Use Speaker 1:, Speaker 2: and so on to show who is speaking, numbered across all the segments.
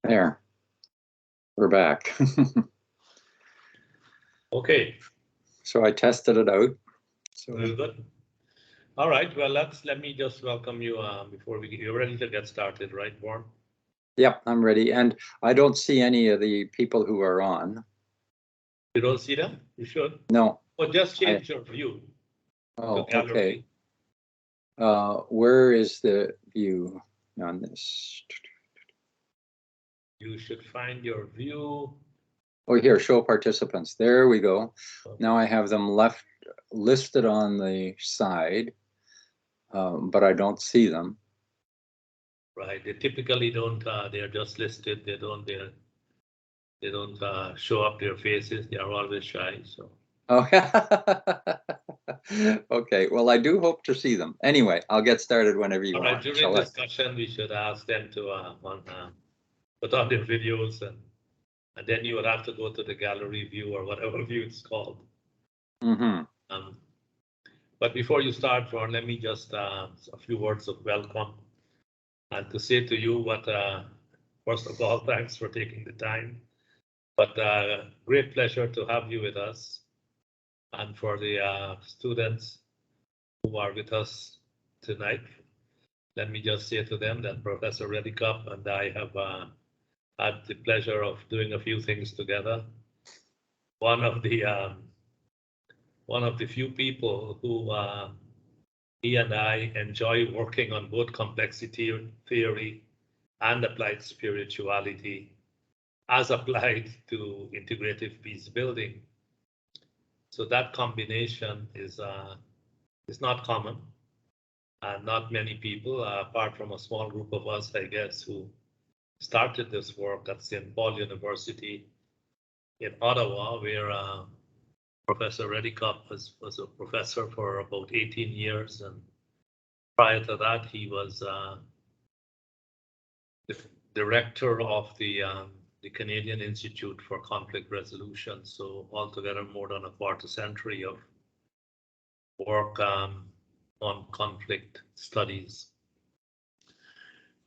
Speaker 1: There, we're back.
Speaker 2: Okay.
Speaker 1: So I tested it out. So
Speaker 2: Very good. All right. Well, let me just welcome you before you're ready to get started, right, Vern?
Speaker 1: Yep, I'm ready. And I don't see any of the people who are on.
Speaker 2: You don't see them? You should.
Speaker 1: No.
Speaker 2: Well, just change your view.
Speaker 1: Oh,
Speaker 2: to gallery.
Speaker 1: Okay. Where is the view on this?
Speaker 2: You should find your view.
Speaker 1: Oh, here, show participants. There we go.
Speaker 2: Okay.
Speaker 1: Now I have them listed on the side, but I don't see them.
Speaker 2: Right. They typically don't. They're just listed. They don't show up their faces. They are always shy. So.
Speaker 1: Oh, okay. Well, I do hope to see them. Anyway, I'll get started whenever you want.
Speaker 2: All right. During discussion, we should ask them to put on their videos, and then you would have to go to the gallery view or whatever view it's called.
Speaker 1: Mm-hmm.
Speaker 2: But before you start, Vern, let me just a few words of welcome and to say to you what, first of all, thanks for taking the time. But great pleasure to have you with us. And for the students who are with us tonight, let me just say to them that Professor Redekop and I have had the pleasure of doing a few things together. One of the few people who he and I enjoy working on both complexity theory and applied spirituality as applied to integrative peace building. So that combination is not common, and not many people, apart from a small group of us, I guess, who started this work at St. Paul University in Ottawa, where Professor Redekop was a professor for about 18 years, and prior to that, he was the director of the Canadian Institute for Conflict Resolution. So altogether, more than a quarter century of work on conflict studies.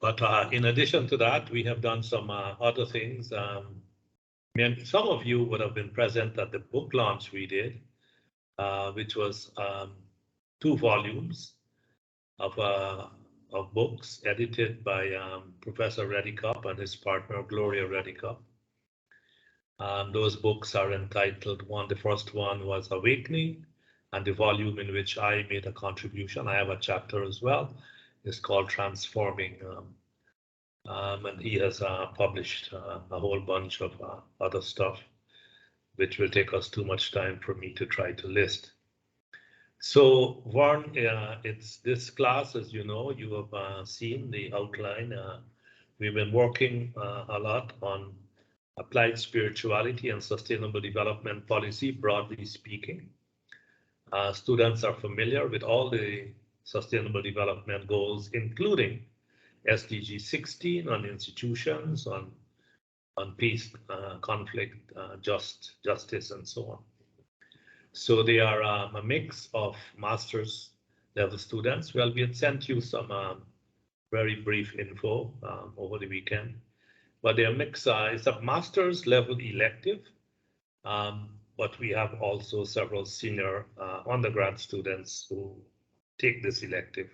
Speaker 2: But in addition to that, we have done some other things. Some of you would have been present at the book launch we did, which was 2 volumes of books edited by Professor Redekop and his partner Gloria Redekop. Those books are entitled, the first one was Awakening, and the volume in which I made a contribution, I have a chapter as well, is called Transforming. And he has published a whole bunch of other stuff, which will take us too much time for me to try to list. So, Vern, it's this class, as you know, you have seen the outline. We've been working a lot on applied spirituality and sustainable development policy, broadly speaking. Students are familiar with all the sustainable development goals, including SDG 16 on institutions, on peace, conflict, justice, and so on. So they are a mix of master's level students. Well, we had sent you some very brief info over the weekend, but they are mix. It's a master's level elective, but we have also several senior undergrad students who take this elective.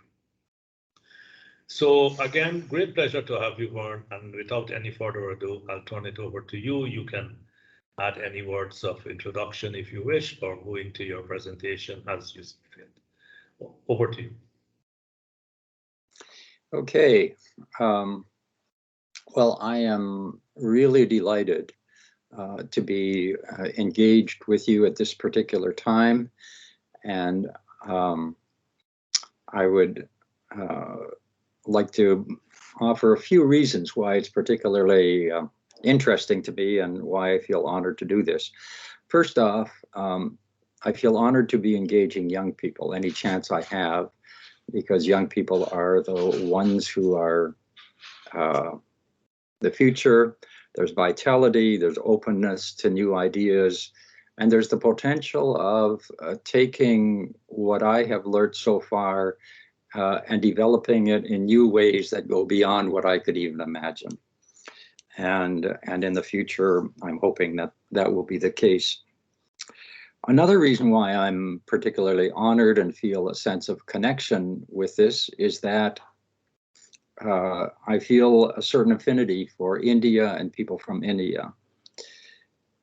Speaker 2: So again, great pleasure to have you, Vern, and without any further ado, I'll turn it over to you. You can add any words of introduction if you wish, or go into your presentation as you see fit. Over to you.
Speaker 1: Okay. Well, I am really delighted to be engaged with you at this particular time, and I would like to offer a few reasons why it's particularly interesting to me and why I feel honored to do this. First off, I feel honored to be engaging young people any chance I have, because young people are the ones who are the future. There's vitality, there's openness to new ideas, and there's the potential of taking what I have learned so far and developing it in new ways that go beyond what I could even imagine. and in the future, I'm hoping that that will be the case. Another reason why I'm particularly honored and feel a sense of connection with this is that I feel a certain affinity for India and people from India.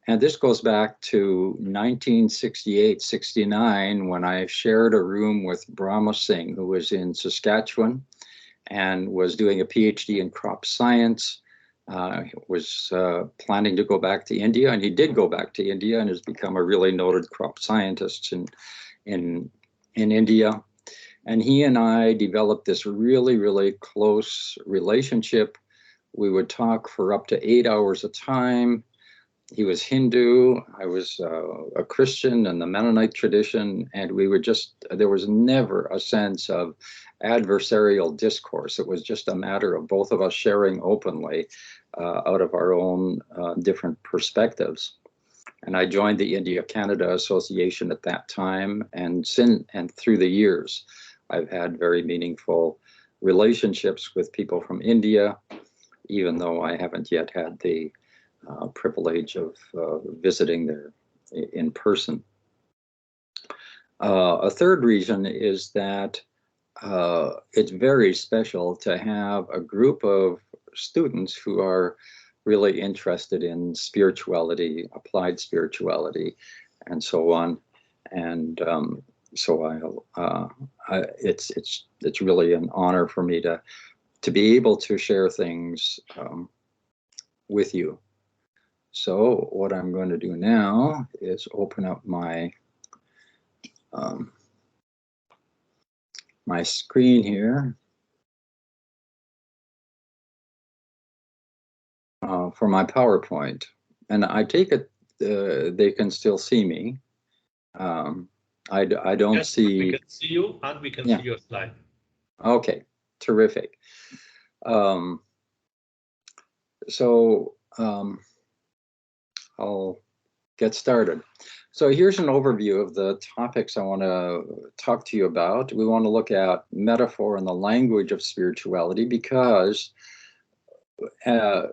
Speaker 1: And this goes back to 1968-69, when I shared a room with Brahma Singh, who was in Saskatchewan and was doing a PhD in crop science, was planning to go back to India, and he did go back to India and has become a really noted crop scientist in India. And he and I developed this really, really close relationship. We would talk for up to 8 hours a time. He was Hindu, I was a Christian in the Mennonite tradition, and we would there was never a sense of adversarial discourse. It was just a matter of both of us sharing openly out of our own different perspectives. And I joined the India-Canada Association at that time, and through the years, I've had very meaningful relationships with people from India, even though I haven't yet had the privilege of visiting there in person. A third reason is that it's very special to have a group of students who are really interested in spirituality, applied spirituality, and so on. And so it's really an honor for me to be able to share things with you. So what I'm going to do now is open up my my screen here for my PowerPoint, and I take it they can still see me. I don't
Speaker 2: yes,
Speaker 1: see.
Speaker 2: We can see you, and we can see your slide.
Speaker 1: Okay, terrific. So I'll get started. So here's an overview of the topics I want to talk to you about. We want to look at metaphor and the language of spirituality, because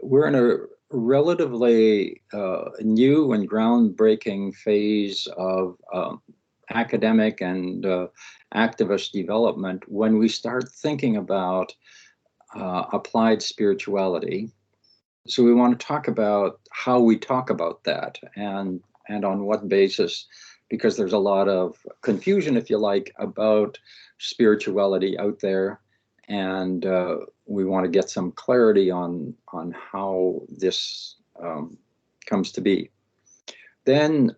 Speaker 1: we're in a relatively new and groundbreaking phase of academic and activist development when we start thinking about applied spirituality. So we want to talk about how we talk about that and on what basis, because there's a lot of confusion, if you like, about spirituality out there, and we want to get some clarity on how this comes to be. Then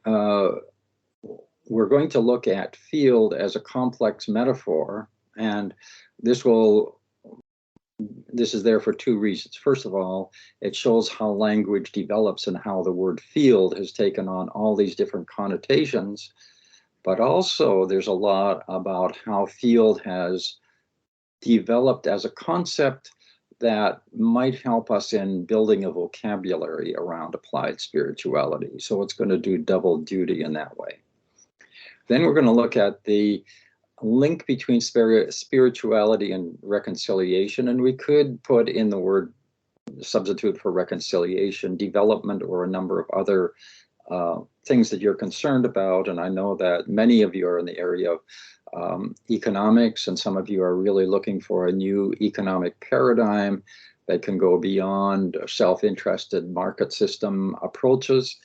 Speaker 1: we're going to look at field as a complex metaphor, and this is there for two reasons. First of all, it shows how language develops and how the word field has taken on all these different connotations. But also there's a lot about how field has developed as a concept that might help us in building a vocabulary around applied spirituality. So it's going to do double duty in that way. Then we're going to look at the link between spirituality and reconciliation, and we could put in the word substitute for reconciliation, development, or a number of other things that you're concerned about. And I know that many of you are in the area of economics, and some of you are really looking for a new economic paradigm that can go beyond self-interested market system approaches.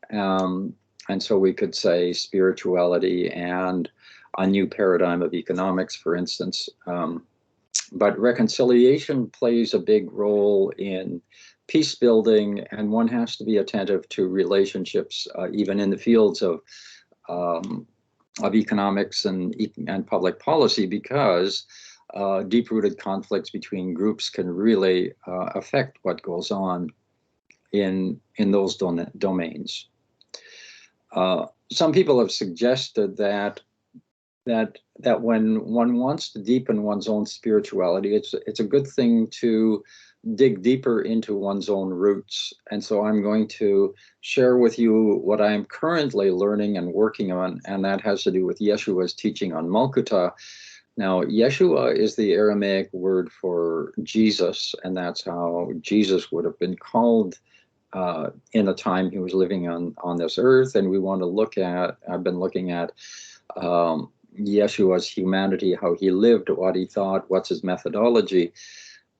Speaker 1: And so we could say spirituality and a new paradigm of economics, for instance. But reconciliation plays a big role in peace building, and one has to be attentive to relationships, even in the fields of economics and public policy, because deep-rooted conflicts between groups can really affect what goes on in those domains. Some people have suggested that when one wants to deepen one's own spirituality, it's a good thing to dig deeper into one's own roots. And so I'm going to share with you what I'm currently learning and working on, and that has to do with Yeshua's teaching on Malkuta, Now, Yeshua is the Aramaic word for Jesus, and that's how Jesus would have been called in the time he was living on this earth. And we want to look at, I've been looking at Yeshua's humanity, how he lived, what he thought, what's his methodology.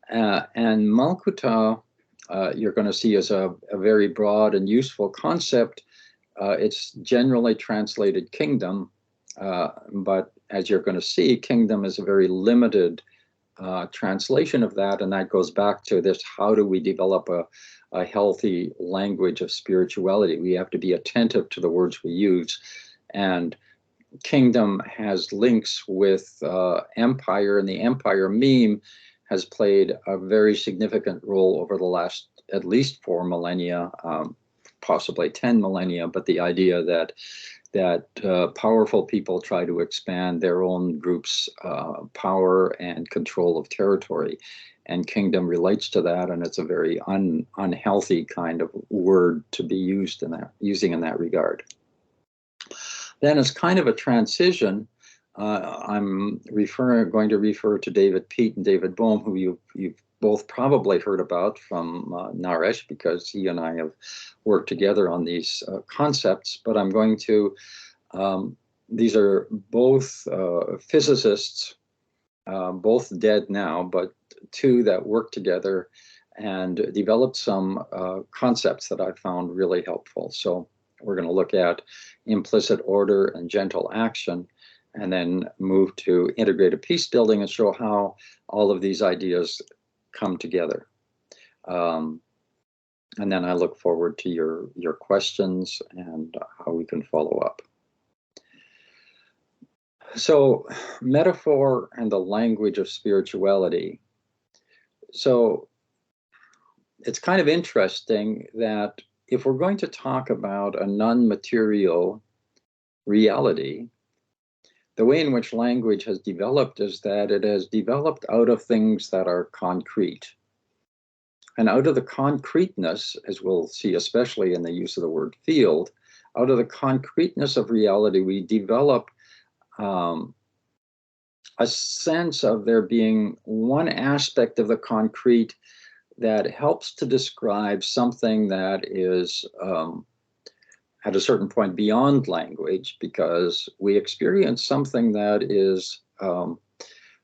Speaker 1: And Malkuta, you're going to see, is a very broad and useful concept. It's generally translated kingdom, but as you're going to see, kingdom is a very limited translation of that, and that goes back to this: how do we develop a healthy language of spirituality? We have to be attentive to the words we use, and kingdom has links with empire, and the empire meme has played a very significant role over the last at least 4 millennia, possibly 10 millennia, but the idea that powerful people try to expand their own group's power and control of territory. And kingdom relates to that, and it's a very unhealthy kind of word to be using in that regard. Then, as kind of a transition, I'm going to refer to David Peat and David Bohm, who you've both probably heard about from Naresh, because he and I have worked together on these concepts. But I'm going to, these are both physicists, both dead now, but two that worked together and developed some concepts that I found really helpful. So we're going to look at implicit order and gentle action, and then move to integrative peace building and show how all of these ideas come together. And then I look forward to your questions and how we can follow up. So, metaphor and the language of spirituality. So it's kind of interesting that if we're going to talk about a non-material reality, the way in which language has developed is that it has developed out of things that are concrete. And out of the concreteness, as we'll see, especially in the use of the word field, out of the concreteness of reality, we develop a sense of there being one aspect of the concrete that helps to describe something that is at a certain point beyond language, because we experience something that is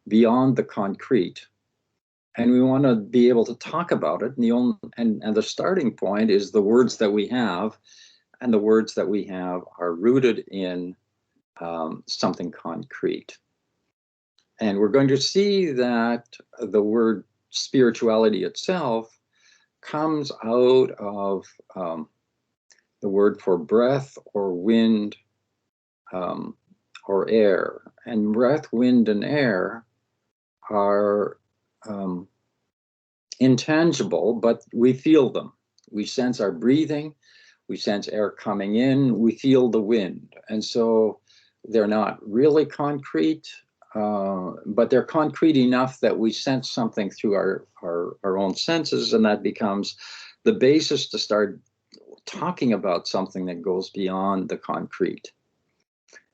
Speaker 1: beyond the concrete, and we want to be able to talk about it. And the starting point is the words that we have, and the words that we have are rooted in something concrete. And we're going to see that the word spirituality itself comes out of the word for breath or wind or air. And breath, wind, and air are intangible, but we feel them. We sense our breathing, we sense air coming in, we feel the wind. And so they're not really concrete, but they're concrete enough that we sense something through our own senses, and that becomes the basis to start talking about something that goes beyond the concrete.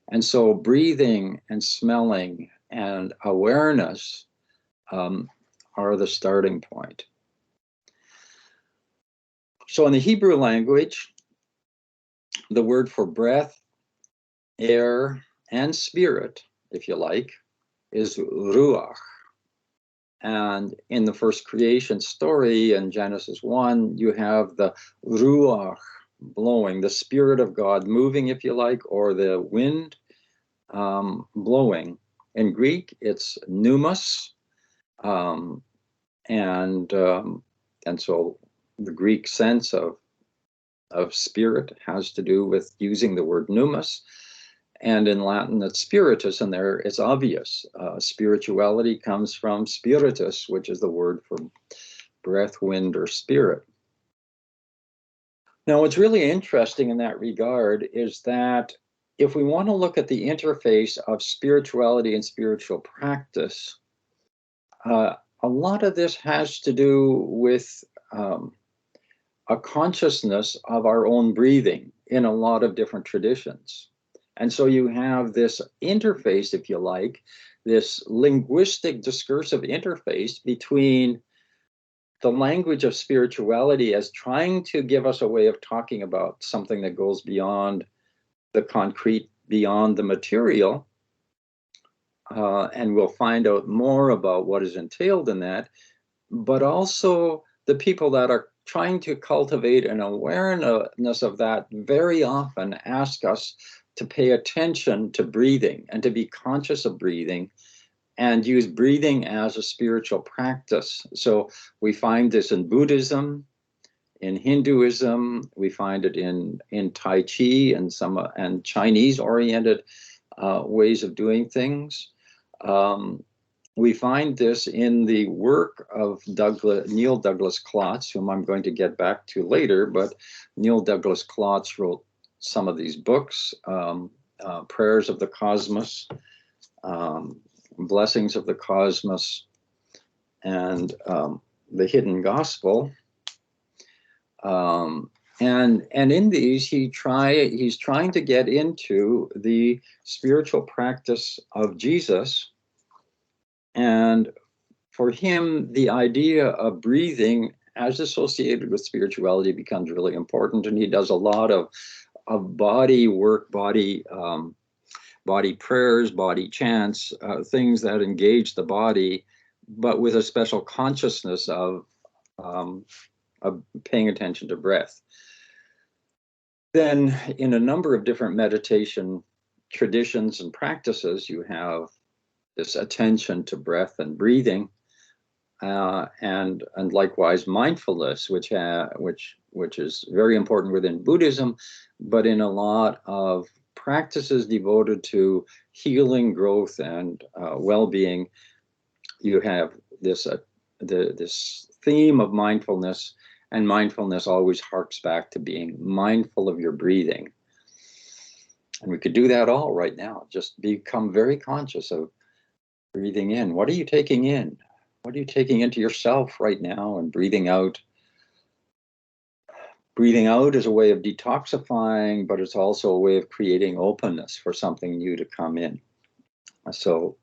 Speaker 1: And so breathing and smelling and awareness are the starting point. So in the Hebrew language, the word for breath, air, and spirit, if you like, is ruach. And in the first creation story in Genesis 1, you have the ruach blowing, the spirit of God moving, if you like, or the wind blowing. In Greek, it's pneumos, and so the Greek sense of spirit has to do with using the word pneumos. And in Latin, it's spiritus, and there it's obvious. Spirituality comes from spiritus, which is the word for breath, wind, or spirit. Now, what's really interesting in that regard is that if we want to look at the interface of spirituality and spiritual practice, a lot of this has to do with a consciousness of our own breathing in a lot of different traditions. And so you have this interface, if you like, this linguistic discursive interface between the language of spirituality as trying to give us a way of talking about something that goes beyond the concrete, beyond the material, and we'll find out more about what is entailed in that, but also the people that are trying to cultivate an awareness of that very often ask us to pay attention to breathing and to be conscious of breathing and use breathing as a spiritual practice. So we find this in Buddhism, in Hinduism, we find it in Tai Chi and and Chinese-oriented ways of doing things. We find this in the work of Neil Douglas Klotz, whom I'm going to get back to later, but Neil Douglas Klotz wrote some of these books, Prayers of the Cosmos, Blessings of the Cosmos, and The Hidden Gospel. And in these, he's trying to get into the spiritual practice of Jesus. And for him, the idea of breathing as associated with spirituality becomes really important. And he does a lot of body work, body prayers, body chants, things that engage the body, but with a special consciousness of paying attention to breath. Then in a number of different meditation traditions and practices, you have this attention to breath and breathing, and likewise mindfulness, which is very important within Buddhism, but in a lot of practices devoted to healing, growth, and well-being, you have this theme of mindfulness, and mindfulness always harks back to being mindful of your breathing. And we could do that all right now. Just become very conscious of breathing in. What are you taking in? What are you taking into yourself right now? And breathing out. Breathing out is a way of detoxifying, but it's also a way of creating openness for something new to come in. So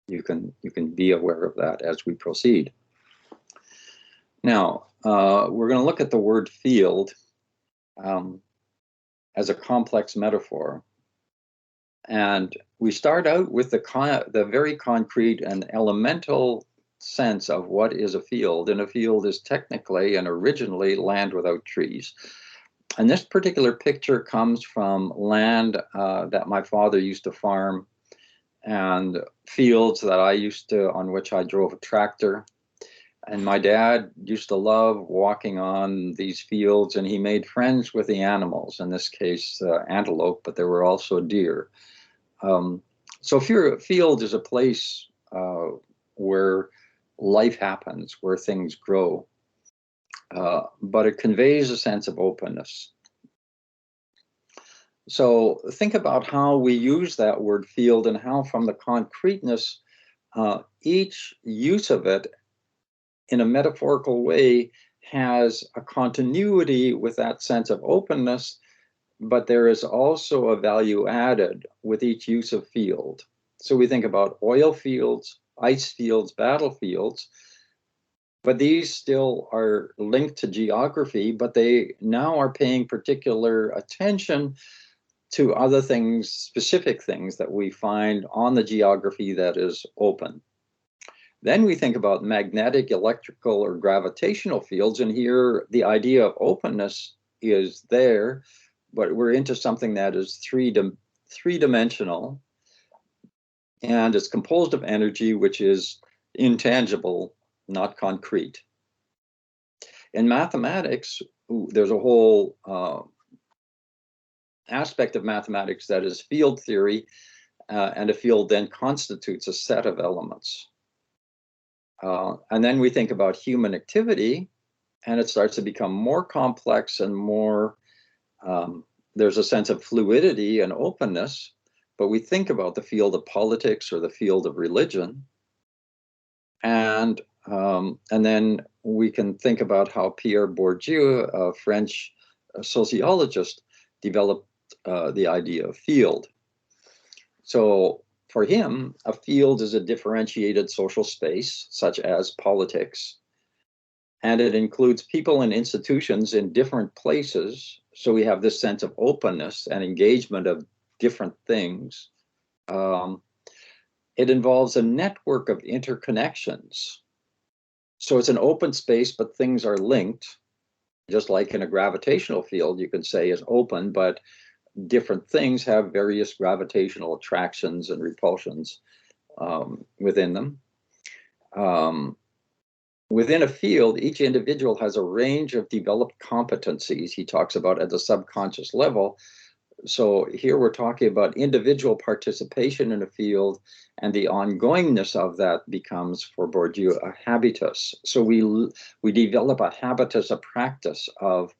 Speaker 1: you can be aware of that as we proceed. Now, we're going to look at the word field as a complex metaphor. And we start out with the very concrete and elemental sense of what is a field. And a field is technically and originally land without trees. And this particular picture comes from land that my father used to farm, and fields that on which I drove a tractor. And my dad used to love walking on these fields, and he made friends with the animals, in this case, antelope, but there were also deer. So a field is a place where life happens, where things grow, but it conveys a sense of openness. So think about how we use that word field and how from the concreteness, each use of it in a metaphorical way has a continuity with that sense of openness, but there is also a value added with each use of field. So we think about oil fields, ice fields, battlefields, but these still are linked to geography, but they now are paying particular attention to other things, specific things that we find on the geography that is open. Then we think about magnetic, electrical, or gravitational fields, and here the idea of openness is there, but we're into something that is three-dimensional, and it's composed of energy, which is intangible, not concrete. In mathematics, there's a whole aspect of mathematics that is field theory, and a field then constitutes a set of elements. And then we think about human activity, and it starts to become more complex and more, there's a sense of fluidity and openness, but we think about the field of politics or the field of religion. And then we can think about how Pierre Bourdieu, a French sociologist, developed the idea of field. So for him, a field is a differentiated social space, such as politics, and it includes people and institutions in different places. So we have this sense of openness and engagement of different things. It involves a network of interconnections. So it's an open space, but things are linked. Just like in a gravitational field, you can say is open, but different things have various gravitational attractions and repulsions within them. Within a field, each individual has a range of developed competencies he talks about at the subconscious level. So here we're talking about individual participation in a field, and the ongoingness of that becomes, for Bourdieu, a habitus. So we develop a habitus, a practice of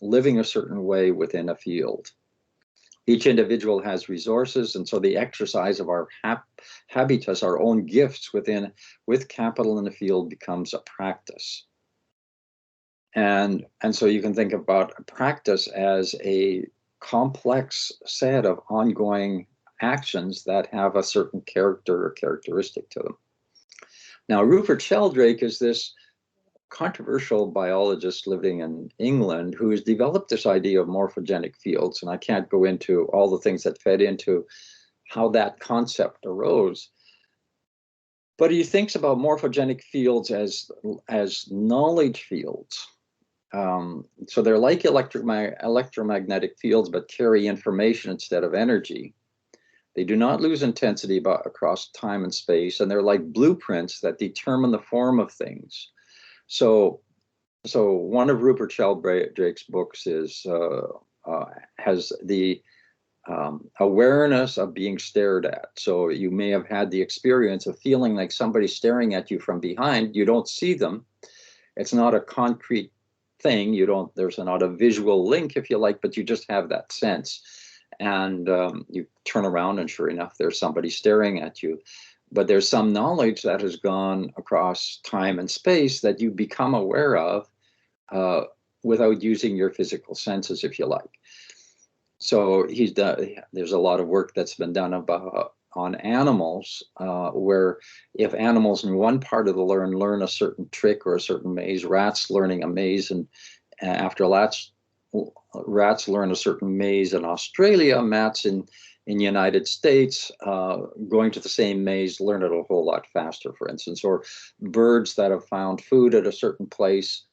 Speaker 1: living a certain way within a field. Each individual has resources, and so the exercise of our habitus, our own gifts with capital in the field, becomes a practice. And so you can think about a practice as a complex set of ongoing actions that have a certain character or characteristic to them. Now, Rupert Sheldrake is this controversial biologist living in England who has developed this idea of morphogenic fields, and I can't go into all the things that fed into how that concept arose. But he thinks about morphogenic fields as knowledge fields. So they're like electromagnetic fields, but carry information instead of energy. They do not lose intensity across time and space, and they're like blueprints that determine the form of things. So one of Rupert Sheldrake's books has the awareness of being stared at. So you may have had the experience of feeling like somebody's staring at you from behind. You don't see them. It's not a concrete thing. There's not a visual link, if you like, but you just have that sense. And you turn around and sure enough, there's somebody staring at you. But there's some knowledge that has gone across time and space that you become aware of without using your physical senses, if you like. So there's a lot of work that's been done on animals, where if animals in one part of the learn a certain trick or a certain maze, rats learning a maze, and after rats learn a certain maze in Australia, rats in United States going to the same maze learn it a whole lot faster, for instance. Or birds that have found food at a certain place,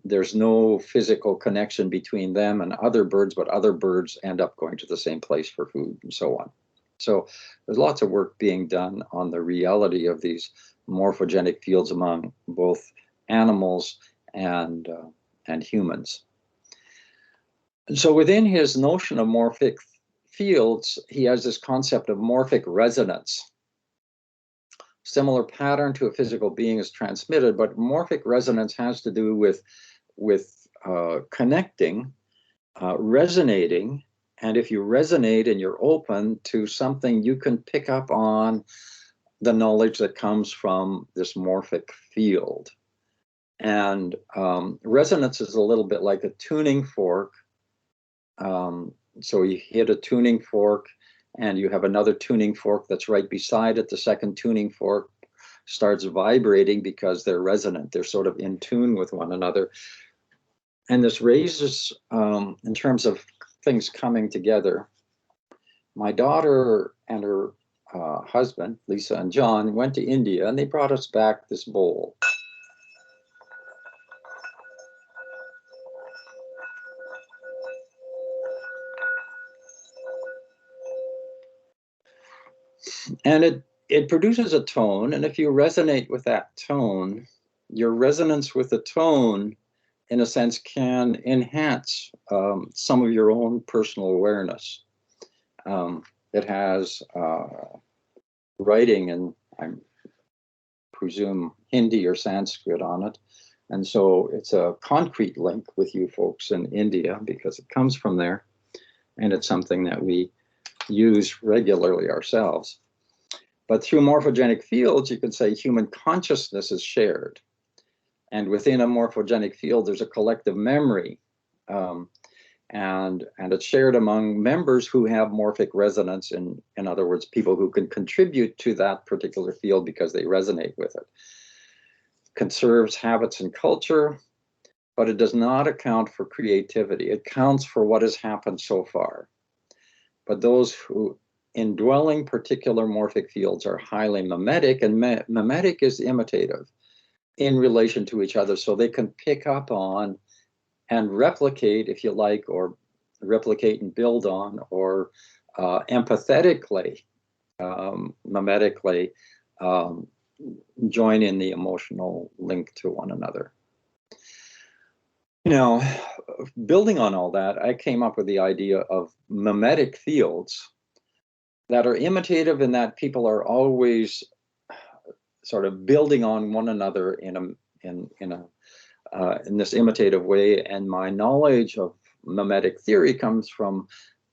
Speaker 1: there's no physical connection between them and other birds, but other birds end up going to the same place for food, and so on. So there's lots of work being done on the reality of these morphogenic fields among both animals and humans. And so within his notion of morphic fields, he has this concept of morphic resonance. Similar pattern to a physical being is transmitted, but morphic resonance has to do with connecting, resonating, and if you resonate and you're open to something, you can pick up on the knowledge that comes from this morphic field. And resonance is a little bit like a tuning fork. So you hit a tuning fork and you have another tuning fork that's right beside it. The second tuning fork starts vibrating because they're resonant. They're sort of in tune with one another. And this raises, in terms of things coming together, my daughter and her husband, Lisa and John, went to India and they brought us back this bowl. And it produces a tone, and if you resonate with that tone, your resonance with the tone, in a sense, can enhance some of your own personal awareness. It has writing, and I presume Hindi or Sanskrit on it, and so it's a concrete link with you folks in India because it comes from there, and it's something that we use regularly ourselves. But through morphogenic fields, you can say human consciousness is shared. And within a morphogenic field, there's a collective memory. And and it's shared among members who have morphic resonance, in other words, people who can contribute to that particular field because they resonate with it. Conserves habits and culture, but it does not account for creativity. It counts for what has happened so far. But those who indwelling particular morphic fields are highly mimetic, and mimetic is imitative in relation to each other, so they can pick up on and replicate, if you like, or replicate and build on, or empathetically, mimetically, join in the emotional link to one another. Now, building on all that, I came up with the idea of mimetic fields that are imitative in that people are always sort of building on one another in this imitative way. And my knowledge of mimetic theory comes from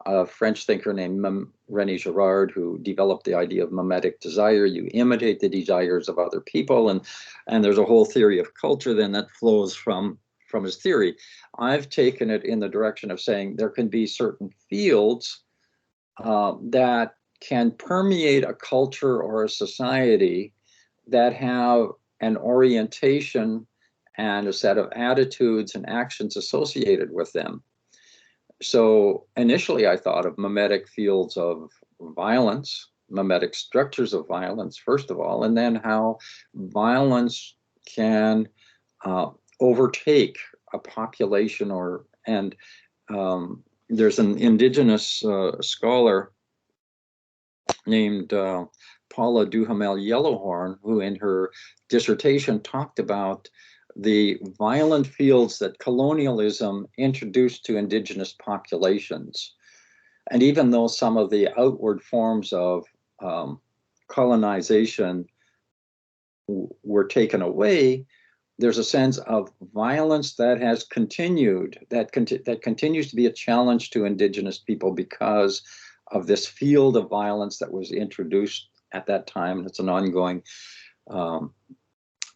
Speaker 1: a French thinker named René Girard, who developed the idea of mimetic desire. You imitate the desires of other people, and there's a whole theory of culture then that flows from his theory. I've taken it in the direction of saying there can be certain fields that can permeate a culture or a society that have an orientation and a set of attitudes and actions associated with them. So initially I thought of mimetic fields of violence, mimetic structures of violence, first of all, and then how violence can overtake a population, there's an indigenous scholar named Paula Duhamel Yellowhorn, who in her dissertation talked about the violent fields that colonialism introduced to indigenous populations. And even though some of the outward forms of colonization were taken away, there's a sense of violence that has continued, that continues to be a challenge to indigenous people because of this field of violence that was introduced at that time. And it's an ongoing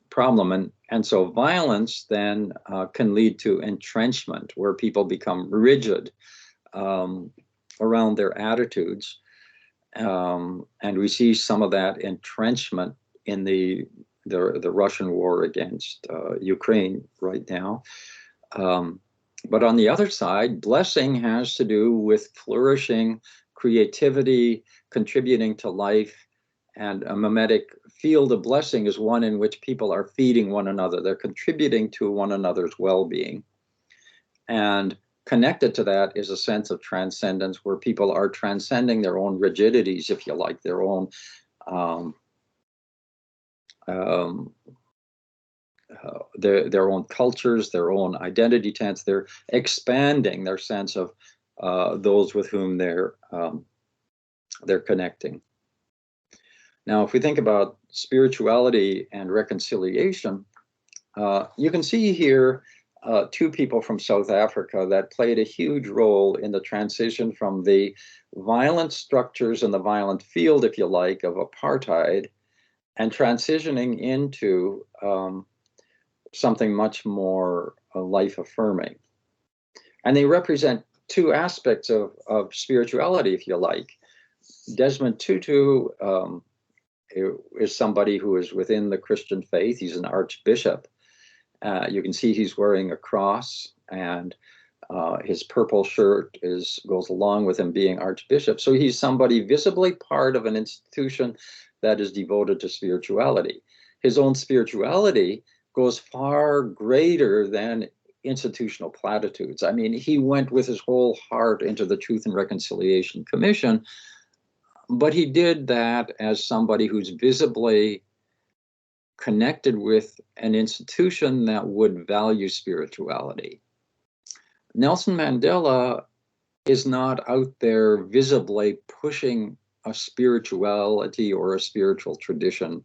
Speaker 1: problem. And so violence then can lead to entrenchment, where people become rigid around their attitudes. And we see some of that entrenchment in the Russian war against Ukraine right now. But on the other side, blessing has to do with flourishing, creativity, contributing to life. And a mimetic field of blessing is one in which people are feeding one another. They're contributing to one another's well-being. And connected to that is a sense of transcendence, where people are transcending their own rigidities, if you like, their own their own cultures, their own identity tents. They're expanding their sense of those with whom they're connecting. Now, if we think about spirituality and reconciliation, you can see here two people from South Africa that played a huge role in the transition from the violent structures and the violent field, if you like, of apartheid, and transitioning into something much more life-affirming. And they represent two aspects of spirituality, if you like. Desmond Tutu is somebody who is within the Christian faith. He's an archbishop. You can see he's wearing a cross, and his purple shirt goes along with him being archbishop. So he's somebody visibly part of an institution that is devoted to spirituality. His own spirituality goes far greater than institutional platitudes. I mean, he went with his whole heart into the Truth and Reconciliation Commission, but he did that as somebody who's visibly connected with an institution that would value spirituality. Nelson Mandela is not out there visibly pushing a spirituality or a spiritual tradition,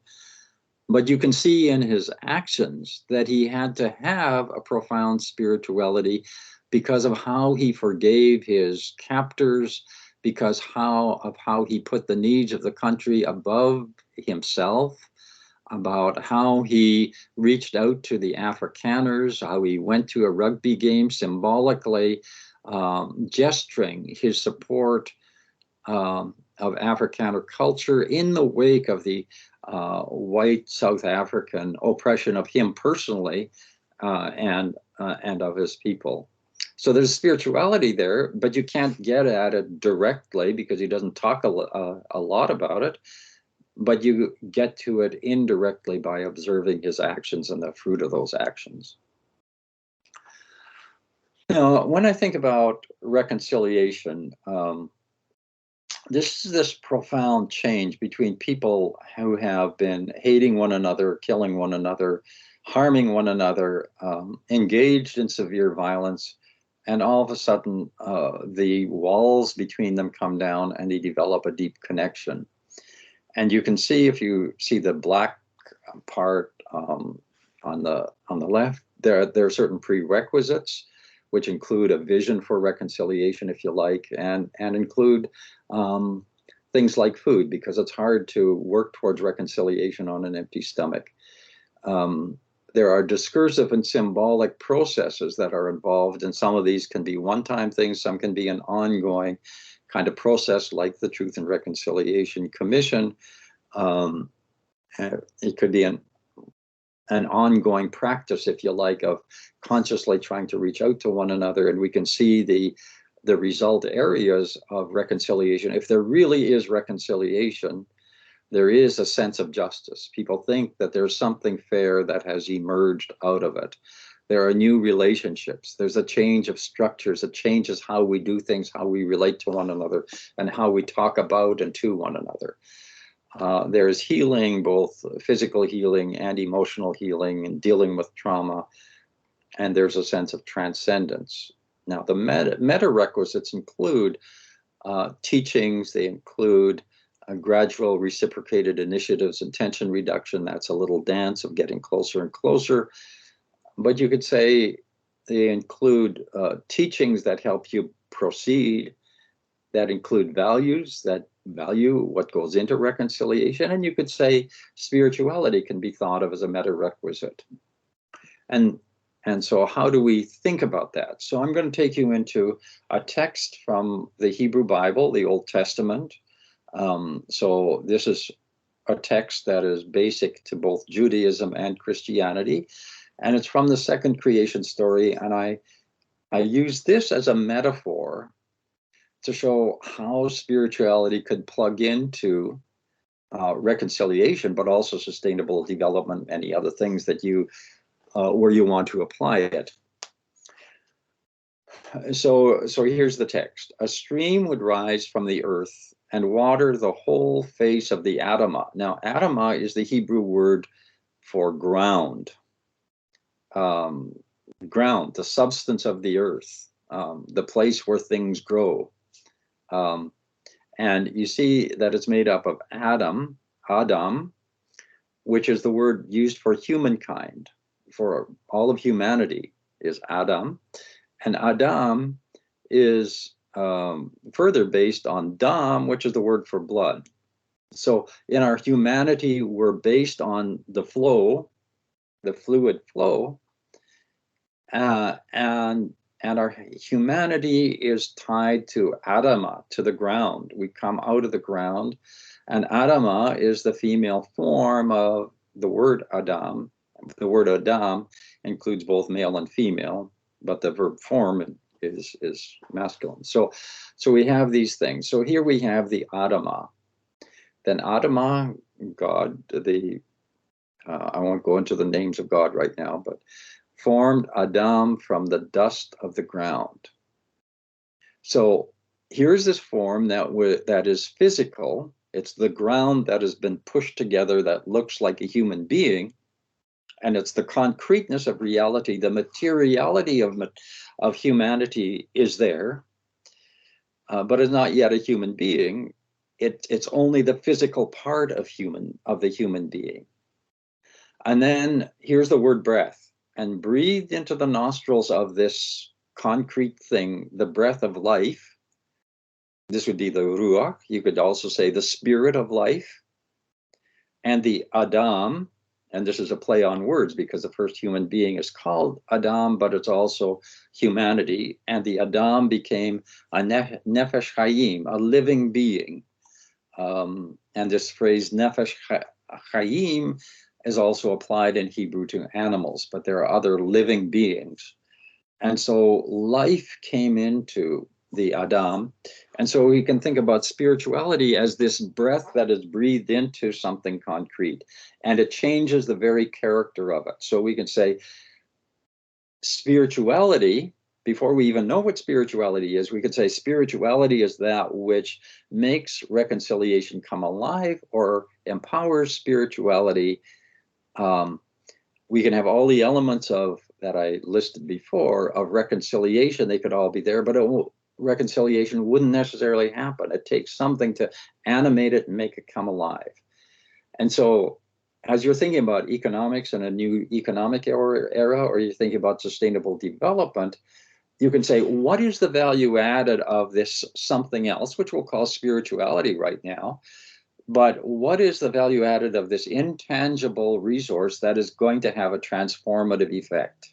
Speaker 1: but you can see in his actions that he had to have a profound spirituality because of how he forgave his captors, because of how he put the needs of the country above himself, about how he reached out to the Afrikaners, how he went to a rugby game symbolically gesturing his support of Afrikaner culture in the wake of the white South African oppression of him personally and of his people. So there's spirituality there, but you can't get at it directly because he doesn't talk a lot about it. But you get to it indirectly by observing his actions and the fruit of those actions. Now, when I think about reconciliation, this profound change between people who have been hating one another, killing one another, harming one another, engaged in severe violence, and all of a sudden the walls between them come down and they develop a deep connection. And you can see, if you see the black part on the left, there are certain prerequisites, which include a vision for reconciliation, if you like, and include things like food, because it's hard to work towards reconciliation on an empty stomach. There are discursive and symbolic processes that are involved, and some of these can be one-time things, some can be an ongoing kind of process, like the Truth and Reconciliation Commission. It could be an ongoing practice, if you like, of consciously trying to reach out to one another, and we can see the result areas of reconciliation. If there really is reconciliation, there is a sense of justice. People think that there's something fair that has emerged out of it. There are new relationships. There's a change of structures. It changes how we do things, how we relate to one another, and how we talk about and to one another. There is healing, both physical healing and emotional healing, and dealing with trauma. And there's a sense of transcendence. Now, the meta requisites include teachings. They include gradual reciprocated initiatives and tension reduction. That's a little dance of getting closer and closer. But you could say they include teachings that help you proceed, that include values, that value what goes into reconciliation. And you could say spirituality can be thought of as a meta requisite. And so how do we think about that? So I'm going to take you into a text from the Hebrew Bible, the Old Testament. So this is a text that is basic to both Judaism and Christianity. And it's from the second creation story. And I use this as a metaphor to show how spirituality could plug into reconciliation, but also sustainable development, any other things that you where you want to apply it. So here's the text. A stream would rise from the earth and water the whole face of the Adamah. Now, Adamah is the Hebrew word for ground. Ground, the substance of the earth, the place where things grow. And you see that it's made up of Adam, which is the word used for humankind, for all of humanity is Adam. And Adam is further based on dam, which is the word for blood. So in our humanity, we're based on the flow, the fluid flow, and our humanity is tied to Adamah, to the ground. We come out of the ground, and Adamah is the female form of the word Adam. The word Adam includes both male and female, but the verb form is masculine. So we have these things. So here we have the Adamah. Then Adamah, God, I won't go into the names of God right now, but formed Adam from the dust of the ground. So here's this form that is physical. It's the ground that has been pushed together that looks like a human being. And it's the concreteness of reality, the materiality of humanity is there, but is not yet a human being. It's only the physical part of the human being. And then here's the word breath. And breathed into the nostrils of this concrete thing, the breath of life. This would be the ruach. You could also say the spirit of life. And the Adam, And this is a play on words because the first human being is called Adam, but it's also humanity. And the Adam became a nefesh hayim, a living being. And this phrase nefesh hayim is also applied in Hebrew to animals, but there are other living beings. And so life came into the Adam. And so we can think about spirituality as this breath that is breathed into something concrete, and it changes the very character of it. So we can say spirituality, before we even know what spirituality is, we could say spirituality is that which makes reconciliation come alive or empowers spirituality. We can have all the elements of that I listed before of reconciliation. They could all be there, but reconciliation wouldn't necessarily happen. It takes something to animate it and make it come alive. And so as you're thinking about economics and a new economic era, or you're thinking about sustainable development, you can say, what is the value added of this something else, which we'll call spirituality right now? But what is the value added of this intangible resource that is going to have a transformative effect?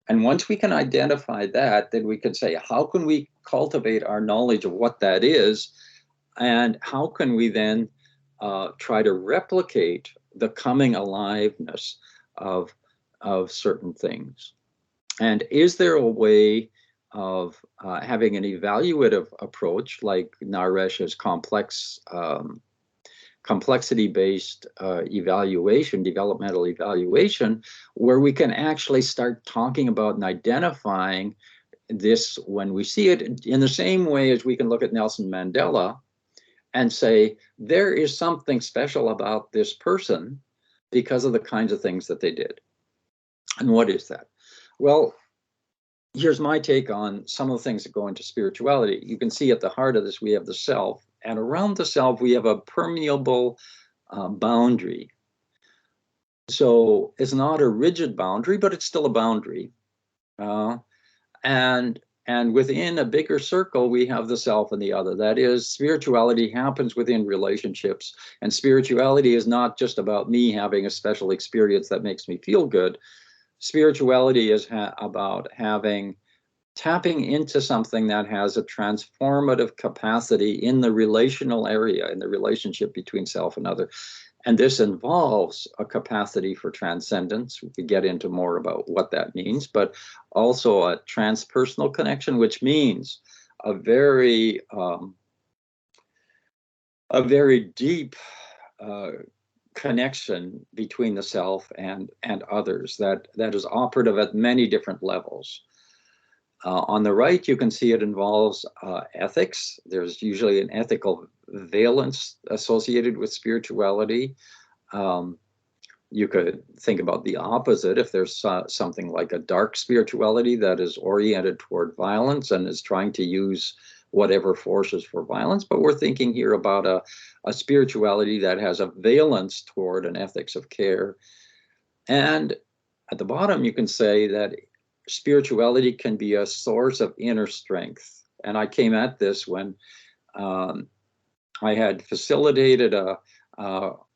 Speaker 1: And once we can identify that, then we can say, how can we cultivate our knowledge of what that is? And how can we then try to replicate the coming aliveness of certain things? And is there a way of having an evaluative approach like Naresh's complexity-based evaluation, developmental evaluation, where we can actually start talking about and identifying this when we see it in the same way as we can look at Nelson Mandela and say, there is something special about this person because of the kinds of things that they did. And what is that? Well, here's my take on some of the things that go into spirituality. You can see at the heart of this, we have the self. And around the self, we have a permeable boundary. So it's not a rigid boundary, but it's still a boundary. And within a bigger circle, we have the self and the other. That is, spirituality happens within relationships. And spirituality is not just about me having a special experience that makes me feel good. Spirituality is about tapping into something that has a transformative capacity in the relational area, in the relationship between self and other. And this involves a capacity for transcendence. We could get into more about what that means, but also a transpersonal connection, which means a very deep connection between the self and others that is operative at many different levels. On the right, you can see it involves ethics. There's usually an ethical valence associated with spirituality. You could think about the opposite. If there's something like a dark spirituality that is oriented toward violence and is trying to use whatever forces for violence, but we're thinking here about a spirituality that has a valence toward an ethics of care. And at the bottom, you can say that spirituality can be a source of inner strength. And I came at this when I had facilitated an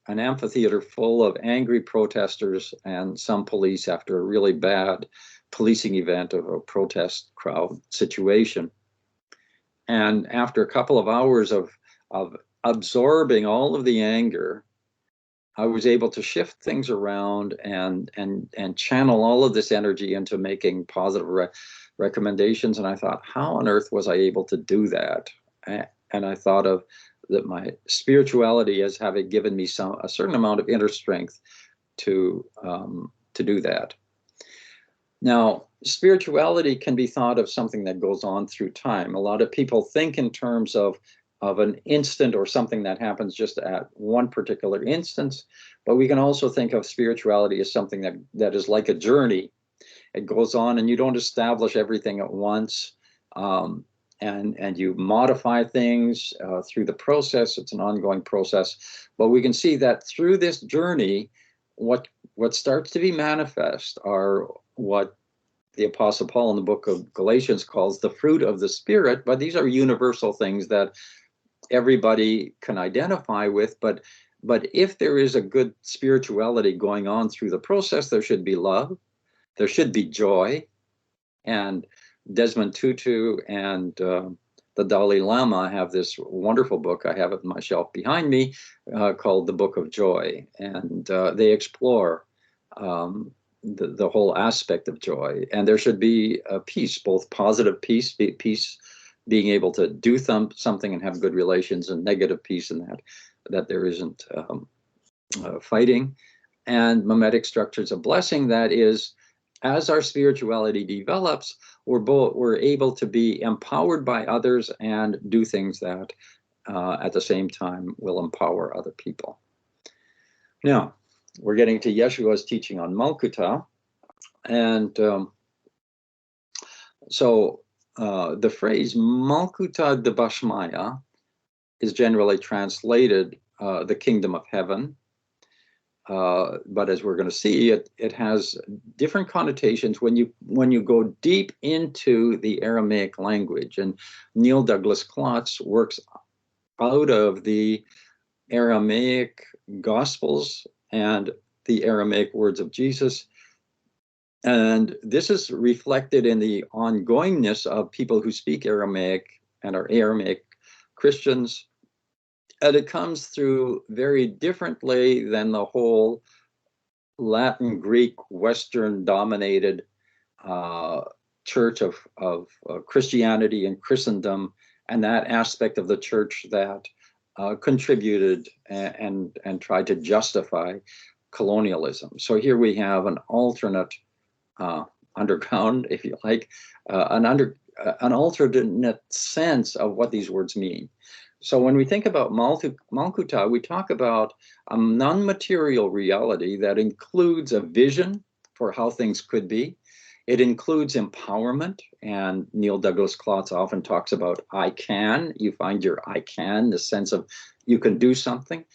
Speaker 1: amphitheater full of angry protesters and some police after a really bad policing event of a protest crowd situation. And after a couple of hours of absorbing all of the anger, I was able to shift things around and channel all of this energy into making positive recommendations. And I thought, how on earth was I able to do that? And I thought of that my spirituality as having given me a certain amount of inner strength to do that. Now, spirituality can be thought of something that goes on through time. A lot of people think in terms of an instant or something that happens just at one particular instance, but we can also think of spirituality as something that is like a journey. It goes on and you don't establish everything at once, and you modify things through the process. It's an ongoing process, but we can see that through this journey, what starts to be manifest are what the Apostle Paul in the book of Galatians calls the fruit of the Spirit, but these are universal things that everybody can identify with, but But if there is a good spirituality going on through the process, there should be love, there should be joy. And Desmond Tutu and the Dalai Lama have this wonderful book, I have it on my shelf behind me, called The Book of Joy. And they explore the whole aspect of joy. And there should be a peace, both positive peace, being able to do something and have good relations, and negative peace in that there isn't fighting. And mimetic structures of blessing, that is, as our spirituality develops, we're able to be empowered by others and do things that at the same time will empower other people. Now, we're getting to Yeshua's teaching on Malkuta. And so the phrase Malkuta de Bashmaya is generally translated the kingdom of heaven. But as we're going to see, it has different connotations when you go deep into the Aramaic language. And Neil Douglas Klotz works out of the Aramaic Gospels and the Aramaic words of Jesus. And this is reflected in the ongoingness of people who speak Aramaic and are Aramaic Christians. And it comes through very differently than the whole Latin, Greek, Western dominated church of Christianity and Christendom, and that aspect of the church that contributed and tried to justify colonialism. So here we have an alternate underground, if you like, an alternate sense of what these words mean. So when we think about Malkuta, we talk about a non-material reality that includes a vision for how things could be. It includes empowerment, and Neil Douglas Klotz often talks about I can. You find your I can, the sense of you can do something.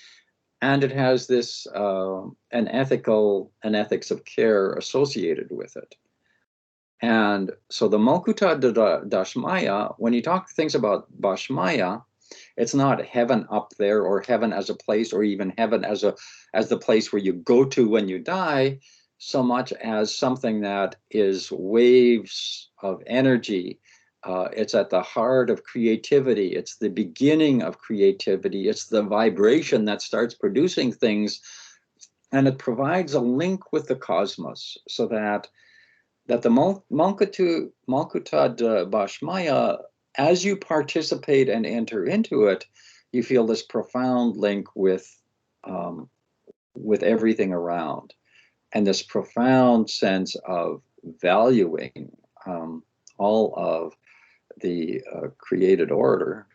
Speaker 1: And it has this an ethics of care associated with it. And so the Malkuta Dashmaya, when you talk things about Bashmaya, it's not heaven up there, or heaven as a place, or even heaven as the place where you go to when you die, so much as something that is waves of energy. It's at the heart of creativity. It's the beginning of creativity. It's the vibration that starts producing things, and it provides a link with the cosmos, so that the Malkuta Bashmaya, as you participate and enter into it, you feel this profound link with everything around, and this profound sense of valuing all of the created order.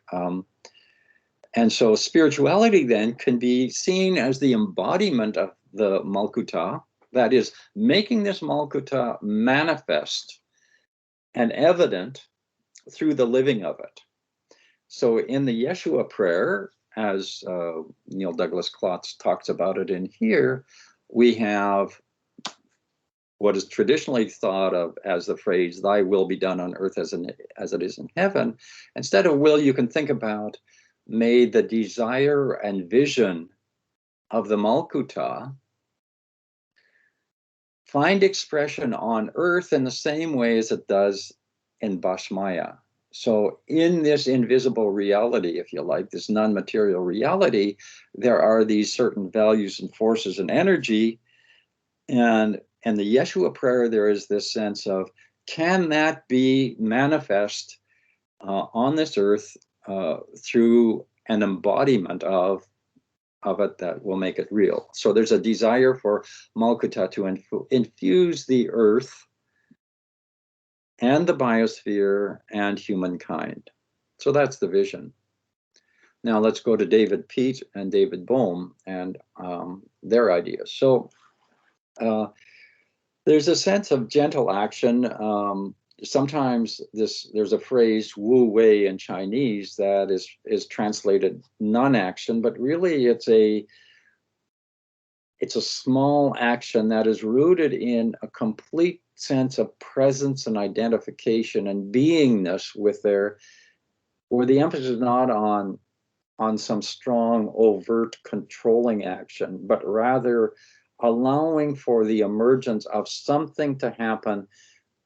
Speaker 1: And so spirituality then can be seen as the embodiment of the Malkuta, that is, making this Malkuta manifest and evident through the living of it. So in the Yeshua prayer, as Neil Douglas Klotz talks about it in here, we have what is traditionally thought of as the phrase, thy will be done on earth as it is in heaven. Instead of will, you can think about, may the desire and vision of the Malkuta find expression on earth in the same way as it does in Bashmaya. So in this invisible reality, if you like, this non-material reality, there are these certain values and forces and energy. And in the Yeshua prayer, there is this sense of, can that be manifest on this earth through an embodiment of it that will make it real? So there's a desire for Malkuta to infuse the earth and the biosphere and humankind. So that's the vision. Now let's go to David Peat and David Bohm and their ideas. So there's a sense of gentle action. Sometimes there's a phrase wu wei in Chinese that is translated non-action, but really it's a small action that is rooted in a complete sense of presence and identification and beingness with where the emphasis is not on on some strong, overt controlling action, but rather allowing for the emergence of something to happen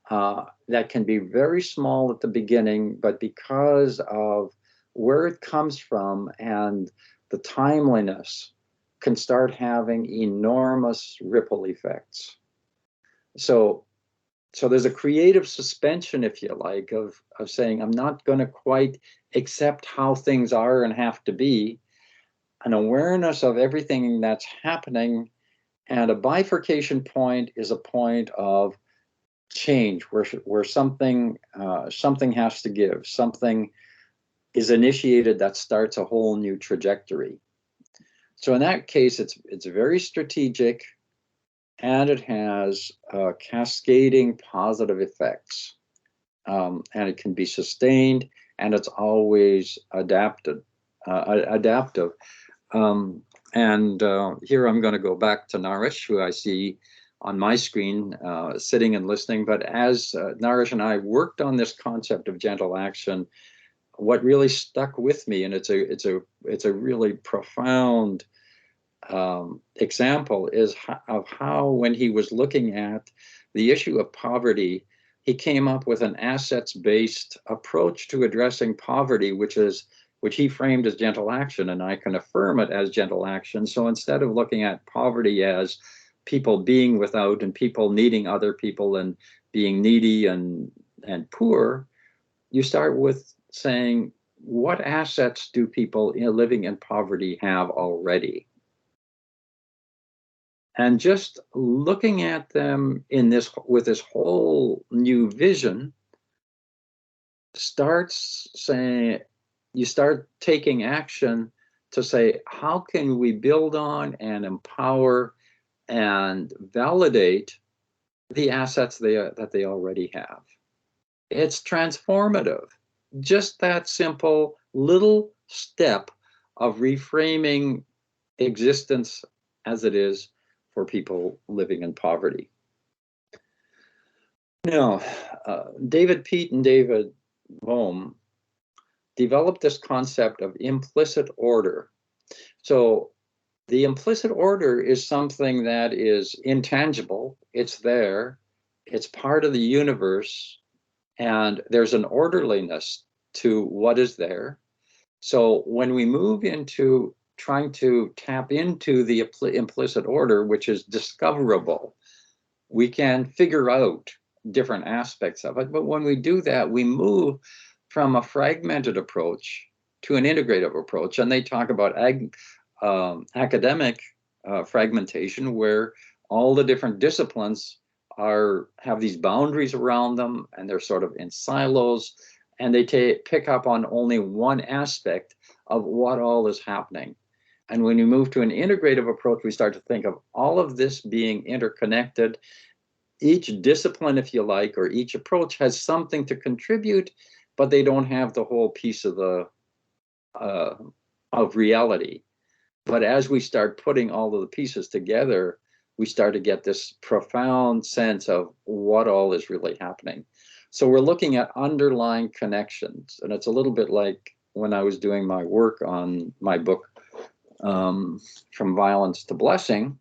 Speaker 1: that can be very small at the beginning, but because of where it comes from and the timeliness, can start having enormous ripple effects. So there's a creative suspension, if you like, of saying, I'm not going to quite accept how things are and have to be, an awareness of everything that's happening, and a bifurcation point is a point of change, where something has to give, something is initiated that starts a whole new trajectory. So in that case, it's very strategic, and it has cascading positive effects, and it can be sustained, and it's always adaptive. And here I'm going to go back to Naresh, who I see on my screen sitting and listening. But as Naresh and I worked on this concept of gentle action, what really stuck with me, and it's a really profound example, is of how, when he was looking at the issue of poverty, he came up with an assets-based approach to addressing poverty, which he framed as gentle action, and I can affirm it as gentle action. So instead of looking at poverty as people being without and people needing other people and being needy and poor, you start with saying, what assets do people living in poverty have already? And just looking at them with this whole new vision starts saying, you start taking action to say, how can we build on and empower and validate the assets that they already have? It's transformative. Just that simple little step of reframing existence as it is for people living in poverty. Now, David Peat and David Bohm developed this concept of implicit order. So the implicit order is something that is intangible. It's there. It's part of the universe. And there's an orderliness to what is there. So when we move into trying to tap into the implicit order, which is discoverable, we can figure out different aspects of it. But when we do that, we move from a fragmented approach to an integrative approach. And they talk about academic fragmentation, where all the different disciplines have these boundaries around them, and they're sort of in silos, and they pick up on only one aspect of what all is happening. And when you move to an integrative approach, we start to think of all of this being interconnected. Each discipline, if you like, or each approach has something to contribute, but they don't have the whole piece of of reality. But as we start putting all of the pieces together, we start to get this profound sense of what all is really happening. So we're looking at underlying connections, and it's a little bit like when I was doing my work on my book, From Violence to Blessing.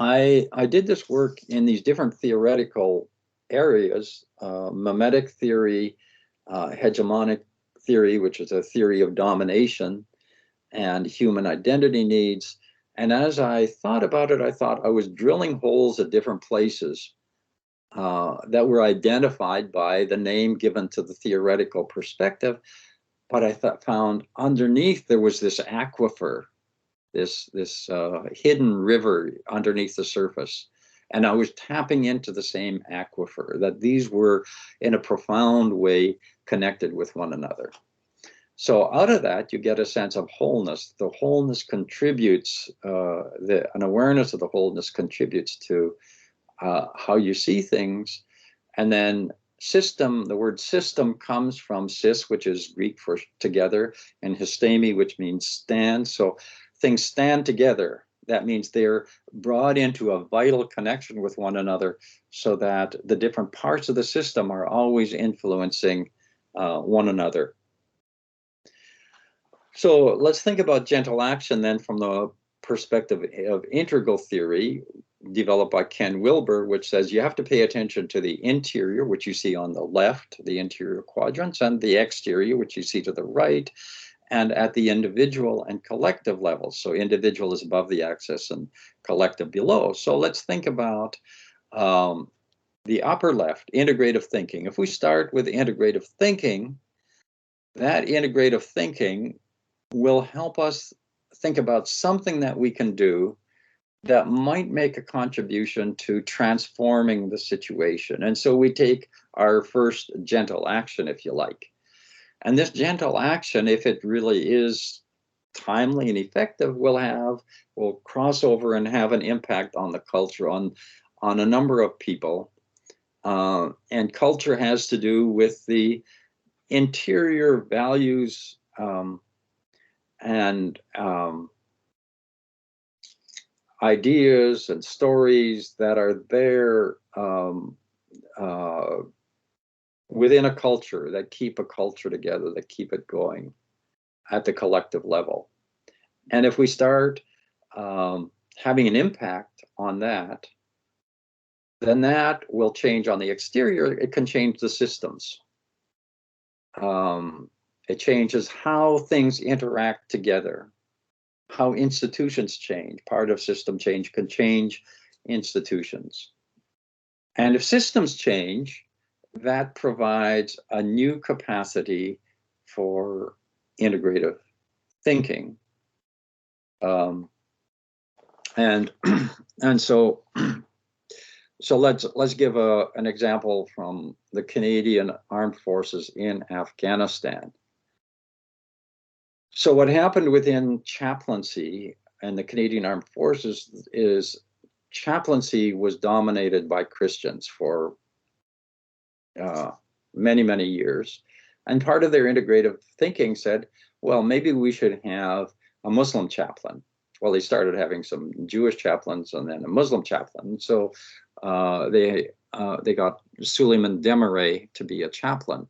Speaker 1: I did this work in these different theoretical areas, mimetic theory, hegemonic theory, which is a theory of domination, and human identity needs. And as I thought about it, I thought I was drilling holes at different places that were identified by the name given to the theoretical perspective. But I found underneath there was this aquifer, this hidden river underneath the surface. And I was tapping into the same aquifer, that these were in a profound way connected with one another. So out of that, you get a sense of wholeness. The wholeness contributes, an awareness of the wholeness contributes to how you see things. And then system, the word system comes from cis, which is Greek for together, and histemi, which means stand. So things stand together. That means they're brought into a vital connection with one another, so that the different parts of the system are always influencing one another. So let's think about gentle action then from the perspective of integral theory developed by Ken Wilber, which says you have to pay attention to the interior, which you see on the left, the interior quadrants, and the exterior, which you see to the right, and at the individual and collective levels. So individual is above the axis and collective below. So let's think about the upper left, integrative thinking. If we start with integrative thinking, that integrative thinking will help us think about something that we can do that might make a contribution to transforming the situation. And so we take our first gentle action, if you like. And this gentle action, if it really is timely and effective, will cross over and have an impact on the culture, on a number of people. And culture has to do with the interior values and ideas and stories that are there within a culture, that keep a culture together, that keep it going at the collective level. And if we start having an impact on that, then that will change on the exterior. It can change the systems. It changes how things interact together, how institutions change. Part of system change can change institutions. And if systems change, that provides a new capacity for integrative thinking. And so let's give an example from the Canadian Armed Forces in Afghanistan. So what happened within chaplaincy and the Canadian Armed Forces is chaplaincy was dominated by Christians for many, many years. And part of their integrative thinking said, well, maybe we should have a Muslim chaplain. Well, they started having some Jewish chaplains and then a Muslim chaplain. So they got Suleiman Demirey to be a chaplain.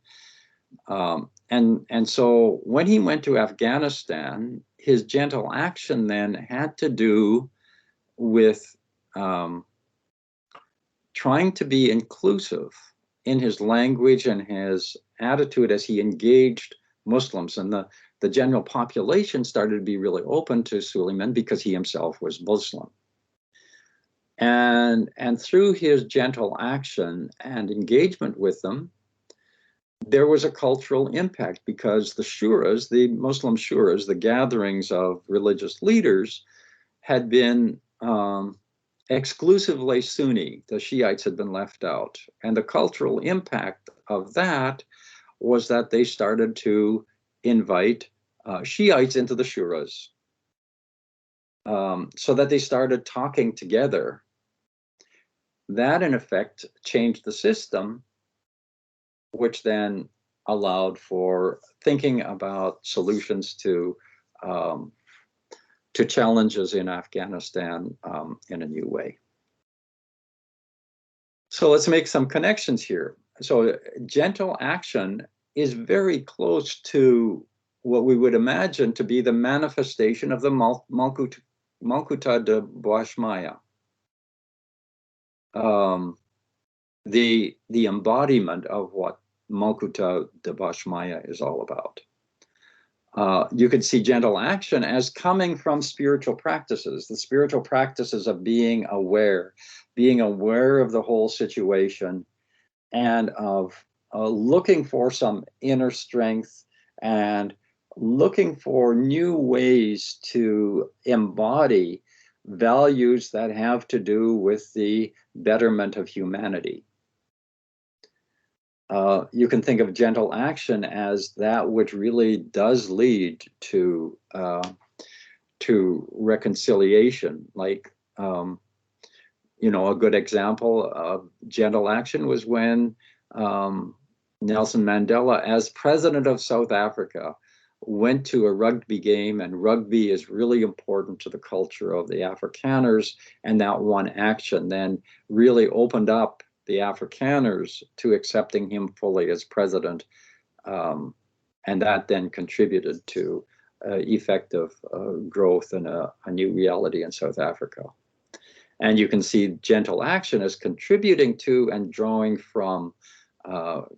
Speaker 1: And so when he went to Afghanistan, his gentle action then had to do with trying to be inclusive in his language and his attitude as he engaged Muslims. And the general population started to be really open to Suleiman because he himself was Muslim. And through his gentle action and engagement with them, there was a cultural impact because the shuras, the Muslim shuras, the gatherings of religious leaders, had been exclusively Sunni. The Shiites had been left out. And the cultural impact of that was that they started to invite Shiites into the shuras, so that they started talking together. That, in effect, changed the system, which then allowed for thinking about solutions to challenges in Afghanistan in a new way. So let's make some connections here. So gentle action is very close to what we would imagine to be the manifestation of the Malkuta de Boashmaya. The embodiment of what Malkuta de Boashmaya is all about. You could see gentle action as coming from spiritual practices, the spiritual practices of being aware of the whole situation, and of looking for some inner strength and looking for new ways to embody values that have to do with the betterment of humanity. You can think of gentle action as that which really does lead to reconciliation. Like, a good example of gentle action was when Nelson Mandela, as president of South Africa, went to a rugby game, and rugby is really important to the culture of the Afrikaners, and that one action then really opened up the Afrikaners to accepting him fully as president, and that then contributed to effect of growth and a new reality in South Africa. And you can see gentle action as contributing to and drawing from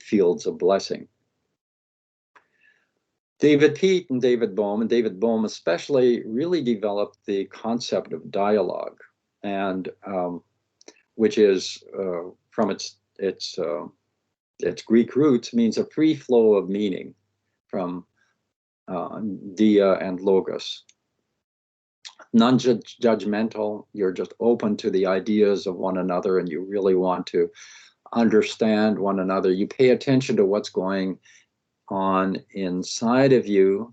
Speaker 1: fields of blessing. David Peat and David Bohm especially, really developed the concept of dialogue, and which is from its Greek roots means a free flow of meaning from dia and logos. Non-judgmental, you're just open to the ideas of one another and you really want to understand one another. You pay attention to what's going on inside of you.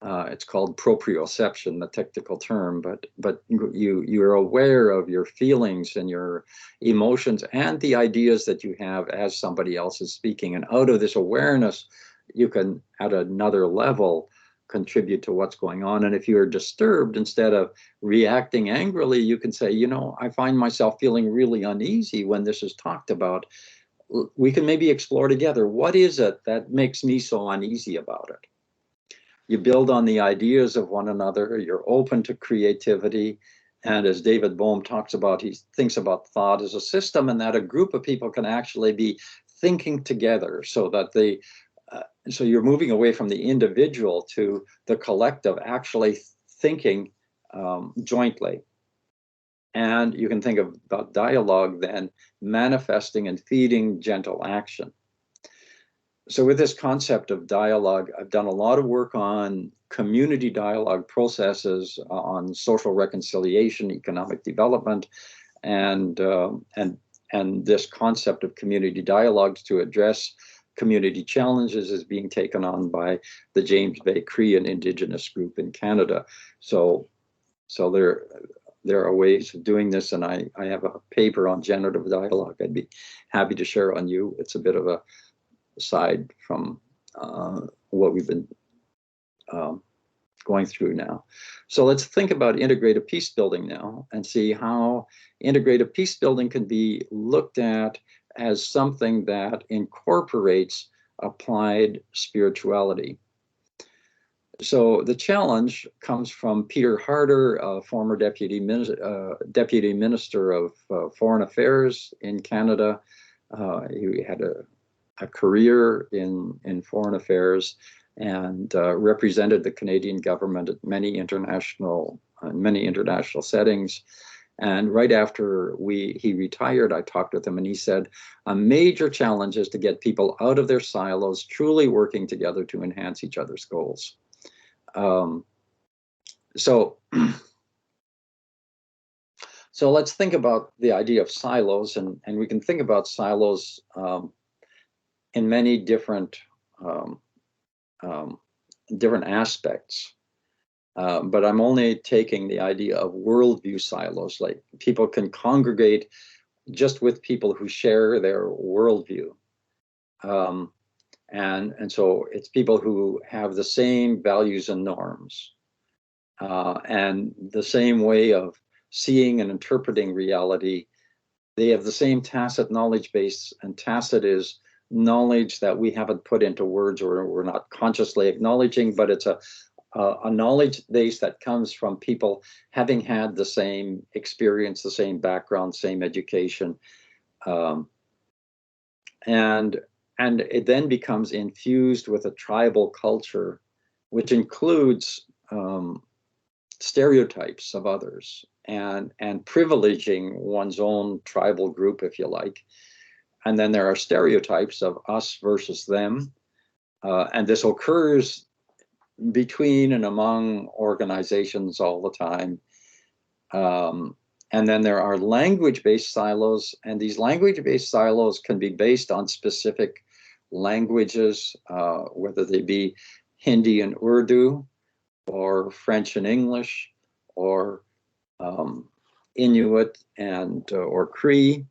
Speaker 1: It's called proprioception, the technical term, but you're aware of your feelings and your emotions and the ideas that you have as somebody else is speaking. And out of this awareness, you can, at another level, contribute to what's going on. And if you're disturbed, instead of reacting angrily, you can say, you know, I find myself feeling really uneasy when this is talked about. We can maybe explore together, what is it that makes me so uneasy about it? You build on the ideas of one another, you're open to creativity. And as David Bohm talks about, he thinks about thought as a system, and that a group of people can actually be thinking together, so that so you're moving away from the individual to the collective, actually thinking jointly. And you can think about dialogue then manifesting and feeding gentle action. So with this concept of dialogue, I've done a lot of work on community dialogue processes, on social reconciliation, economic development, and this concept of community dialogues to address community challenges is being taken on by the James Bay Cree, an Indigenous group in Canada. So there are ways of doing this, and I have a paper on generative dialogue I'd be happy to share on you. It's a bit of a aside from what we've been going through now. So let's think about integrative peace building now and see how integrative peace building can be looked at as something that incorporates applied spirituality. So the challenge comes from Peter Harder, a former deputy minister of Foreign Affairs in Canada. He had a career in foreign affairs and represented the Canadian government at many international settings. And right after he retired, I talked with him, and he said, a major challenge is to get people out of their silos, truly working together to enhance each other's goals. So let's think about the idea of silos, and we can think about silos in many different aspects. But I'm only taking the idea of worldview silos, like people can congregate just with people who share their worldview. And so it's people who have the same values and norms, and the same way of seeing and interpreting reality. They have the same tacit knowledge base, and tacit is knowledge that we haven't put into words or we're not consciously acknowledging, but it's a knowledge base that comes from people having had the same experience, the same background, same education, and it then becomes infused with a tribal culture, which includes stereotypes of others and privileging one's own tribal group, if you like. And then there are stereotypes of us versus them, and this occurs between and among organizations all the time. And then there are language-based silos, and these language-based silos can be based on specific languages, whether they be Hindi and Urdu, or French and English, or Inuit and or Cree.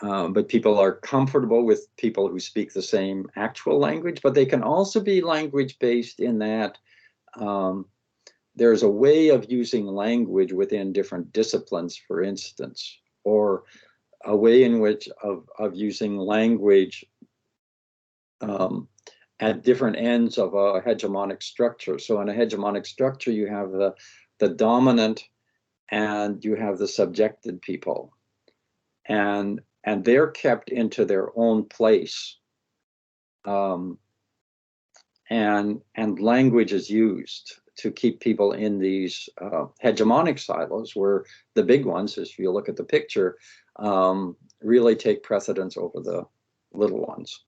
Speaker 1: But people are comfortable with people who speak the same actual language, but they can also be language-based in that there's a way of using language within different disciplines, for instance, or a way in which of using language at different ends of a hegemonic structure. So in a hegemonic structure, you have the dominant and you have the subjected people. And they're kept into their own place. And language is used to keep people in these hegemonic silos, where the big ones, if you look at the picture, really take precedence over the little ones.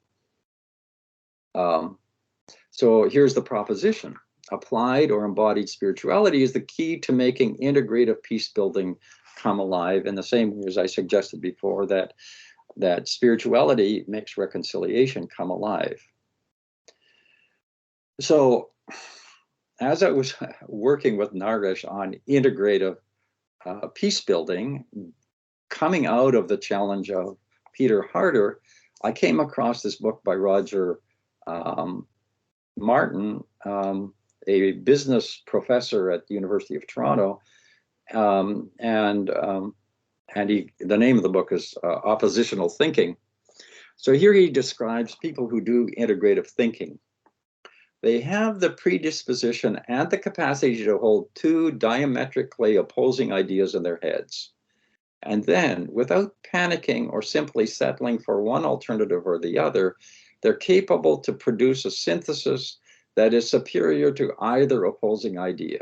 Speaker 1: So here's the proposition. Applied or embodied spirituality is the key to making integrative peace building come alive, in the same way as I suggested before, that spirituality makes reconciliation come alive. So as I was working with Naresh on integrative peace building, coming out of the challenge of Peter Harder, I came across this book by Roger Martin, a business professor at the University of Toronto, and the name of the book is Oppositional Thinking. So here he describes people who do integrative thinking. They have the predisposition and the capacity to hold two diametrically opposing ideas in their heads. And then, without panicking or simply settling for one alternative or the other, they're capable to produce a synthesis that is superior to either opposing idea.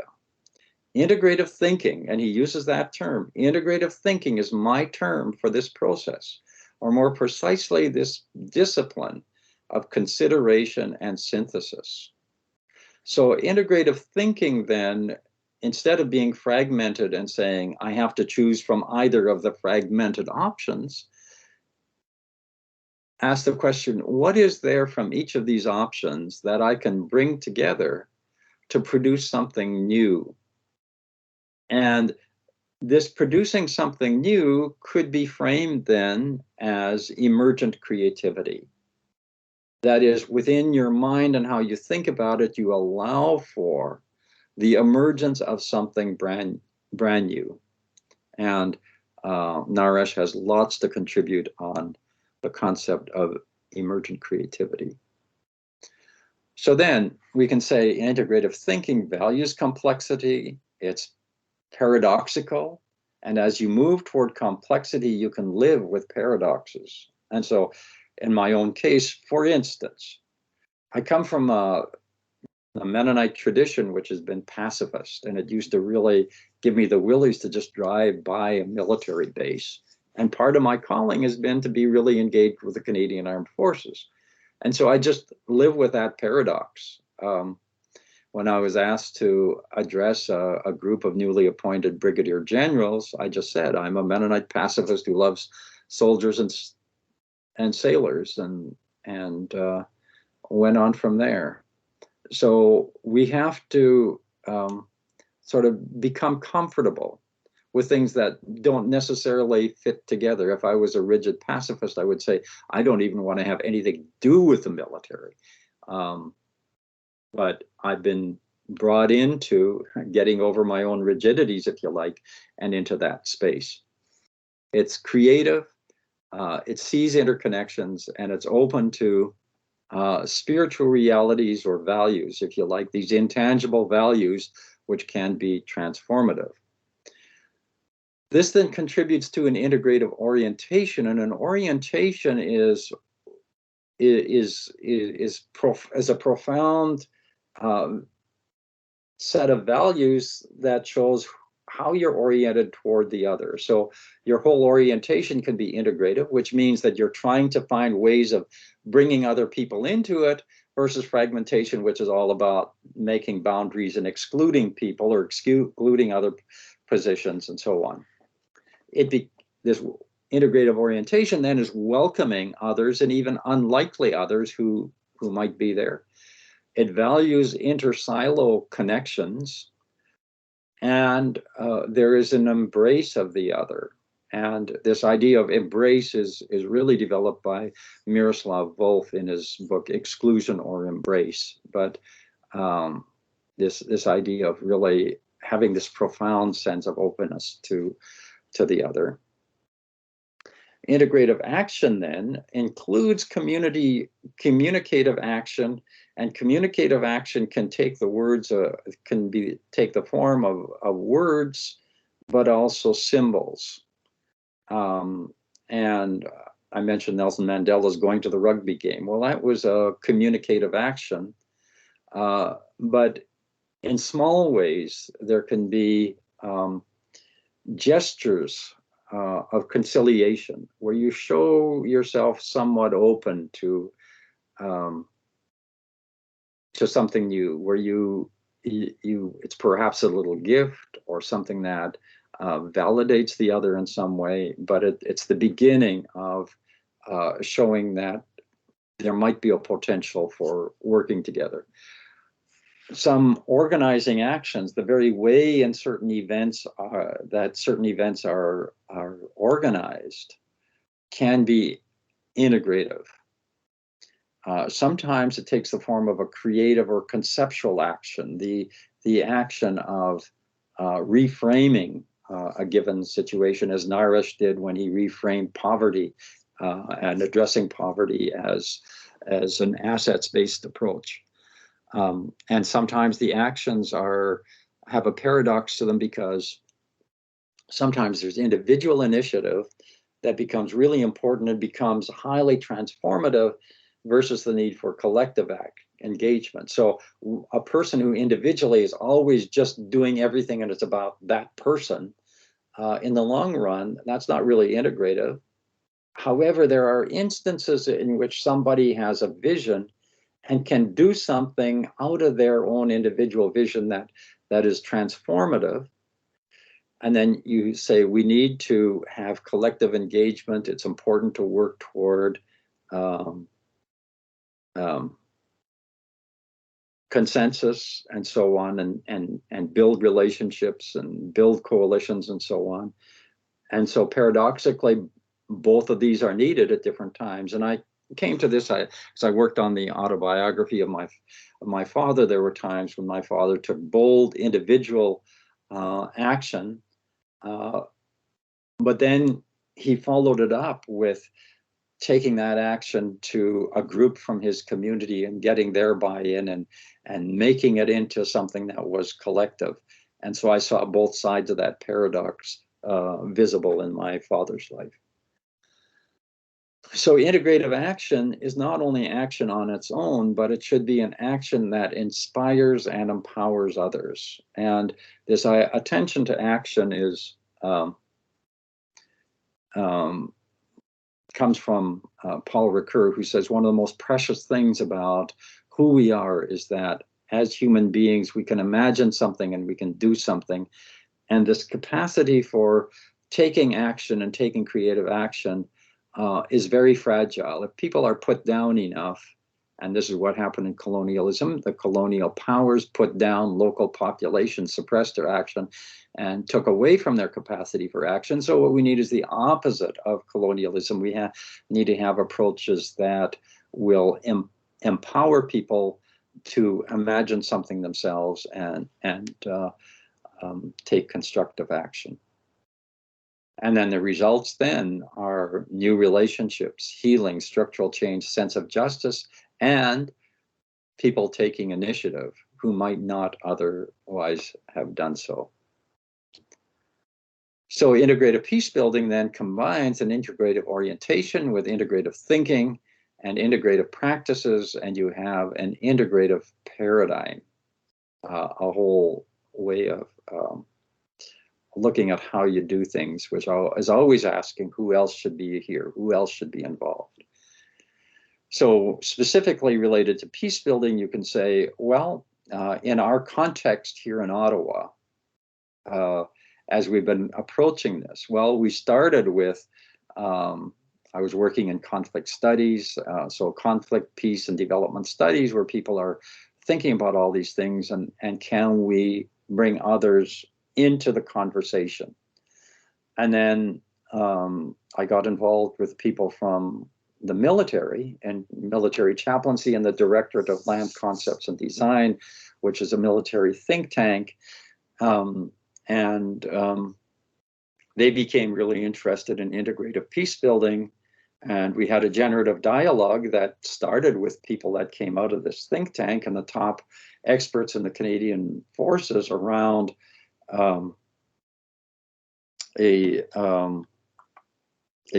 Speaker 1: Integrative thinking, and he uses that term, integrative thinking is my term for this process, or more precisely, this discipline of consideration and synthesis. So integrative thinking then, instead of being fragmented and saying, I have to choose from either of the fragmented options, ask the question, what is there from each of these options that I can bring together to produce something new? And this producing something new could be framed then as emergent creativity. That is, within your mind and how you think about it, you allow for the emergence of something brand new. And Naresh has lots to contribute on the concept of emergent creativity. So then we can say integrative thinking values complexity, it's paradoxical, and as you move toward complexity, you can live with paradoxes. And so in my own case, for instance, I come from a Mennonite tradition, which has been pacifist, and it used to really give me the willies to just drive by a military base. And part of my calling has been to be really engaged with the Canadian Armed Forces. And so I just live with that paradox. When I was asked to address a group of newly appointed brigadier generals, I just said, I'm a Mennonite pacifist who loves soldiers and sailors, and went on from there. So we have to sort of become comfortable with things that don't necessarily fit together. If I was a rigid pacifist, I would say, I don't even want to have anything to do with the military. But I've been brought into getting over my own rigidities, if you like, and into that space. It's creative, it sees interconnections, and it's open to spiritual realities or values, if you like, these intangible values which can be transformative. This then contributes to an integrative orientation, and an orientation is a profound set of values that shows how you're oriented toward the other. So your whole orientation can be integrative, which means that you're trying to find ways of bringing other people into it, versus fragmentation, which is all about making boundaries and excluding people or excluding other positions and so on. This integrative orientation then is welcoming others and even unlikely others who might be there. It values inter-silo connections, and there is an embrace of the other. And this idea of embrace is really developed by Miroslav Volf in his book Exclusion or Embrace. But this idea of really having this profound sense of openness to the other. Integrative action then includes communicative action, and communicative action can take the words, take the form of words, but also symbols. And I mentioned Nelson Mandela's going to the rugby game. Well, that was a communicative action, but in small ways, there can be gestures of conciliation, where you show yourself somewhat open to something new, where you it's perhaps a little gift or something that validates the other in some way, but it's the beginning of showing that there might be a potential for working together. Some organizing actions, the very way in certain events are organized, can be integrative. Sometimes it takes the form of a creative or conceptual action, the action of reframing a given situation, as Naresh did when he reframed poverty and addressing poverty as an assets-based approach. And sometimes the actions have a paradox to them, because sometimes there's individual initiative that becomes really important and becomes highly transformative versus the need for collective engagement. So a person who individually is always just doing everything and it's about that person, in the long run, that's not really integrative. However, there are instances in which somebody has a vision and can do something out of their own individual vision that is transformative. And then you say, we need to have collective engagement. It's important to work toward consensus and so on, and build relationships and build coalitions and so on. And so paradoxically, both of these are needed at different times. And I came to this as I worked on the autobiography of my father. There were times when my father took bold individual action, but then he followed it up with taking that action to a group from his community and getting their buy-in and making it into something that was collective. And so I saw both sides of that paradox visible in my father's life. So integrative action is not only action on its own, but it should be an action that inspires and empowers others. And this attention to action is comes from Paul Ricoeur, who says one of the most precious things about who we are is that as human beings, we can imagine something and we can do something. And this capacity for taking action and taking creative action is very fragile. If people are put down enough, and this is what happened in colonialism, the colonial powers put down local populations, suppressed their action, and took away from their capacity for action. So what we need is the opposite of colonialism. We need to have approaches that will empower people to imagine something themselves and take constructive action. And then the results then are new relationships, healing, structural change, sense of justice, and people taking initiative who might not otherwise have done so. So integrative peace building then combines an integrative orientation with integrative thinking and integrative practices, and you have an integrative paradigm, a whole way of looking at how you do things, which is always asking who else should be here, who else should be involved. So specifically related to peace building, you can say, well, in our context here in Ottawa, as we've been approaching this, well, we started with, I was working in conflict studies, so conflict, peace, and development studies, where people are thinking about all these things, and can we bring others into the conversation. And then I got involved with people from the military and military chaplaincy and the Directorate of Land Concepts and Design, which is a military think tank. And they became really interested in integrative peace building. And we had a generative dialogue that started with people that came out of this think tank and the top experts in the Canadian forces around a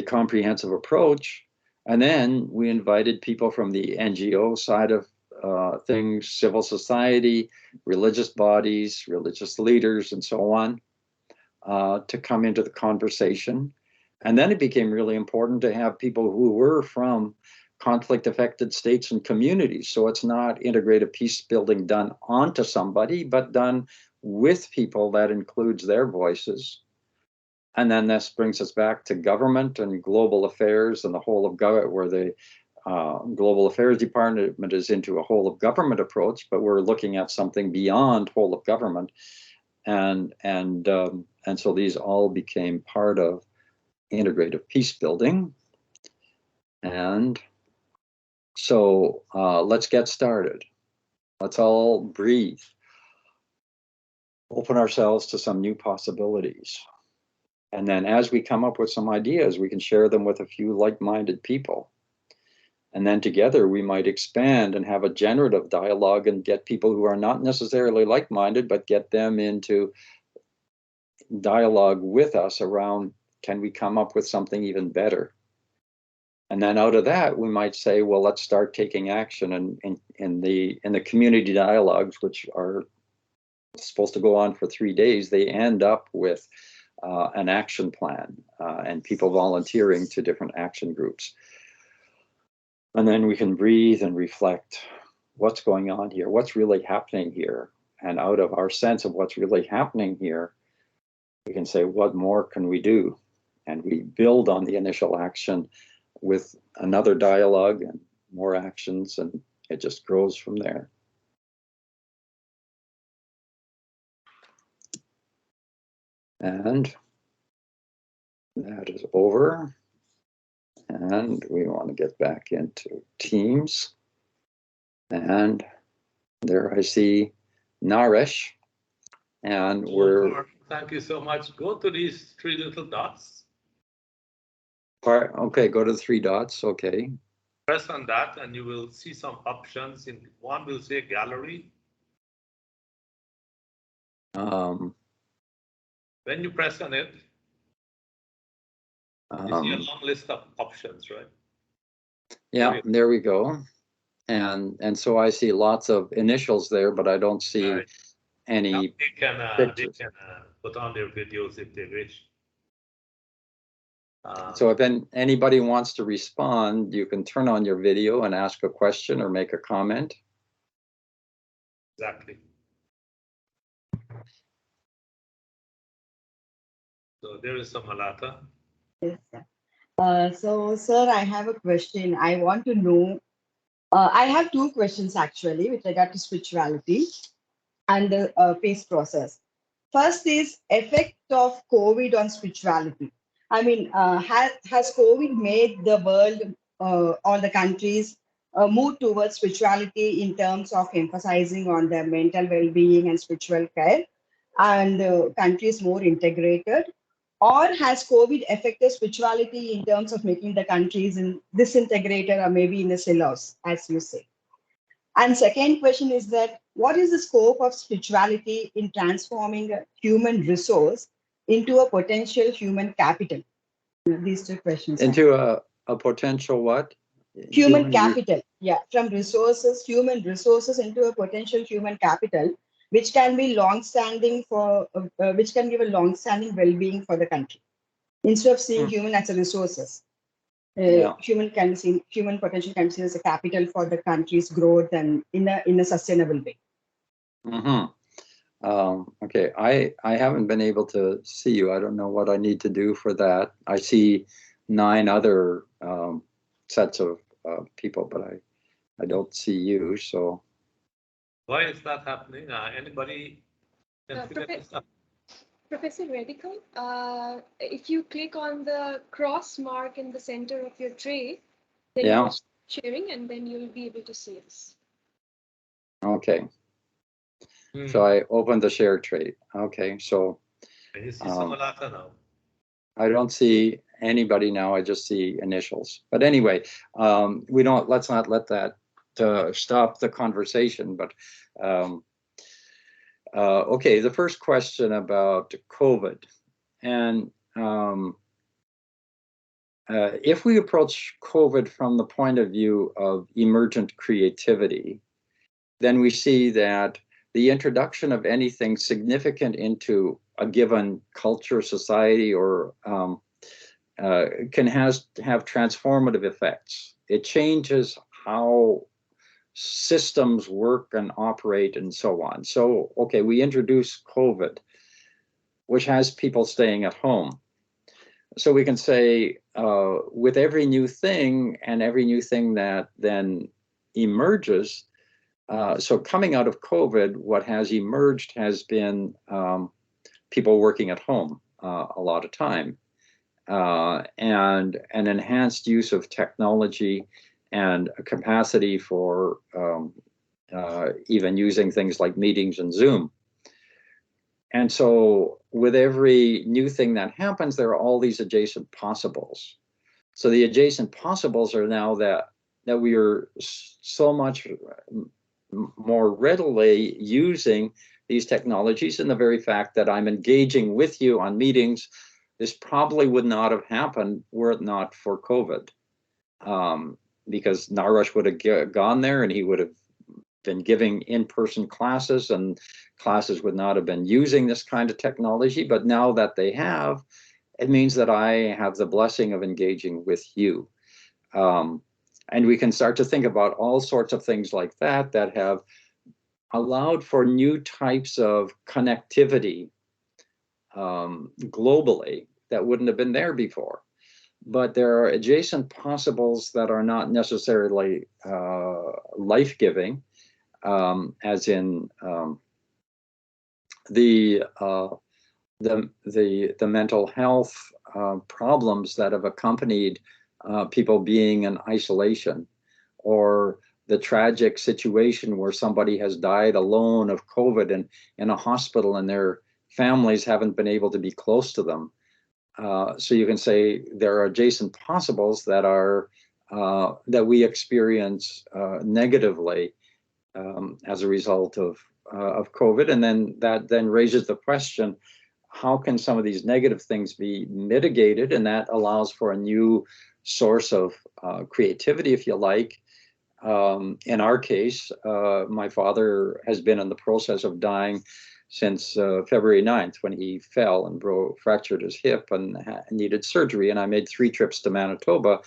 Speaker 1: comprehensive approach. And then we invited people from the NGO side of things, civil society, religious bodies, religious leaders, and so on, to come into the conversation. And then it became really important to have people who were from conflict-affected states and communities. So it's not integrative peace building done onto somebody, but done with people that includes their voices. And then this brings us back to government and global affairs and the whole of government, where the Global Affairs Department is into a whole of government approach, but we're looking at something beyond whole of government. And so these all became part of integrative peace building. And so let's get started. Let's all breathe. Open ourselves to some new possibilities. And then as we come up with some ideas, we can share them with a few like-minded people. And then together we might expand and have a generative dialogue and get people who are not necessarily like-minded, but get them into dialogue with us around, can we come up with something even better? And then out of that, we might say, well, let's start taking action. And in the community dialogues, which are supposed to go on for 3 days, they end up with an action plan and people volunteering to different action groups. And then we can breathe and reflect what's going on here, what's really happening here. And out of our sense of what's really happening here, we can say, what more can we do? And we build on the initial action with another dialogue and more actions, and it just grows from there. And that is over. And we want to get back into Teams. And there I see Naresh. And we're...
Speaker 2: Thank you so much. Go to these 3 little dots.
Speaker 1: Okay, go to the 3 dots. Okay.
Speaker 2: Press on that and you will see some options. In one will say gallery. When you press on it, you see a long list of options, right?
Speaker 1: Yeah, there we go. And so I see lots of initials there, but I don't see any.
Speaker 2: Now they can put on their videos if they wish.
Speaker 1: So if anybody wants to respond, you can turn on your video and ask a question or make a comment.
Speaker 2: Exactly. So there is some Malata.
Speaker 3: Yes, sir. So, sir, I have a question. I want to know, I have 2 questions actually with regard to spirituality and the peace process. First is effect of COVID on spirituality. I mean, has COVID made the world or the countries move towards spirituality in terms of emphasizing on their mental well-being and spiritual care, and countries more integrated? Or has COVID affected spirituality in terms of making the countries disintegrated or maybe in a silos, as you say? And second question is that what is the scope of spirituality in transforming a human resource into a potential human capital? These 2 questions.
Speaker 1: Into a potential what?
Speaker 3: Human capital. Yeah, from resources, human resources into a potential human capital, which can be long-standing which can give a long-standing well-being for the country. Instead of seeing human as a resources. Human potential can be seen as a capital for the country's growth and in a sustainable way.
Speaker 1: Okay, I haven't been able to see you. I don't know what I need to do for that. I see 9 other sets of people, but I don't see you. So
Speaker 2: why is that happening? Anybody can figure this out?
Speaker 4: Professor Redekop, if you click on the cross mark in the center of your tray, then you are sharing, and then you'll be able to see us.
Speaker 1: Okay. So I opened the share tray. Okay, so
Speaker 2: can you see Samalata now?
Speaker 1: I don't see anybody now. I just see initials. But anyway, let's not let that stop the conversation. But okay, the first question about COVID. And if we approach COVID from the point of view of emergent creativity, then we see that the introduction of anything significant into a given culture, society, or can have transformative effects. It changes how systems work and operate and so on. So, okay, we introduce COVID, which has people staying at home. So we can say with every new thing and every new thing that then emerges, so coming out of COVID, what has emerged has been people working at home a lot of time, and an enhanced use of technology and a capacity for even using things like meetings and Zoom. And so with every new thing that happens, there are all these adjacent possibles. So the adjacent possibles are now that we are so much more readily using these technologies, and the very fact that I'm engaging with you on meetings, this probably would not have happened were it not for COVID, because Naresh would have gone there and he would have been giving in-person classes, and classes would not have been using this kind of technology. But now that they have, it means that I have the blessing of engaging with you. And we can start to think about all sorts of things like that that have allowed for new types of connectivity globally that wouldn't have been there before. But there are adjacent possibles that are not necessarily life-giving, as in the mental health problems that have accompanied people being in isolation, or the tragic situation where somebody has died alone of COVID and in a hospital and their families haven't been able to be close to them. So you can say there are adjacent possibles that are that we experience negatively as a result of COVID, and then that raises the question: how can some of these negative things be mitigated? And that allows for a new source of creativity, if you like. In our case, my father has been in the process of dying since February 9th, when he fell and fractured his hip and needed surgery. And I made 3 trips to Manitoba.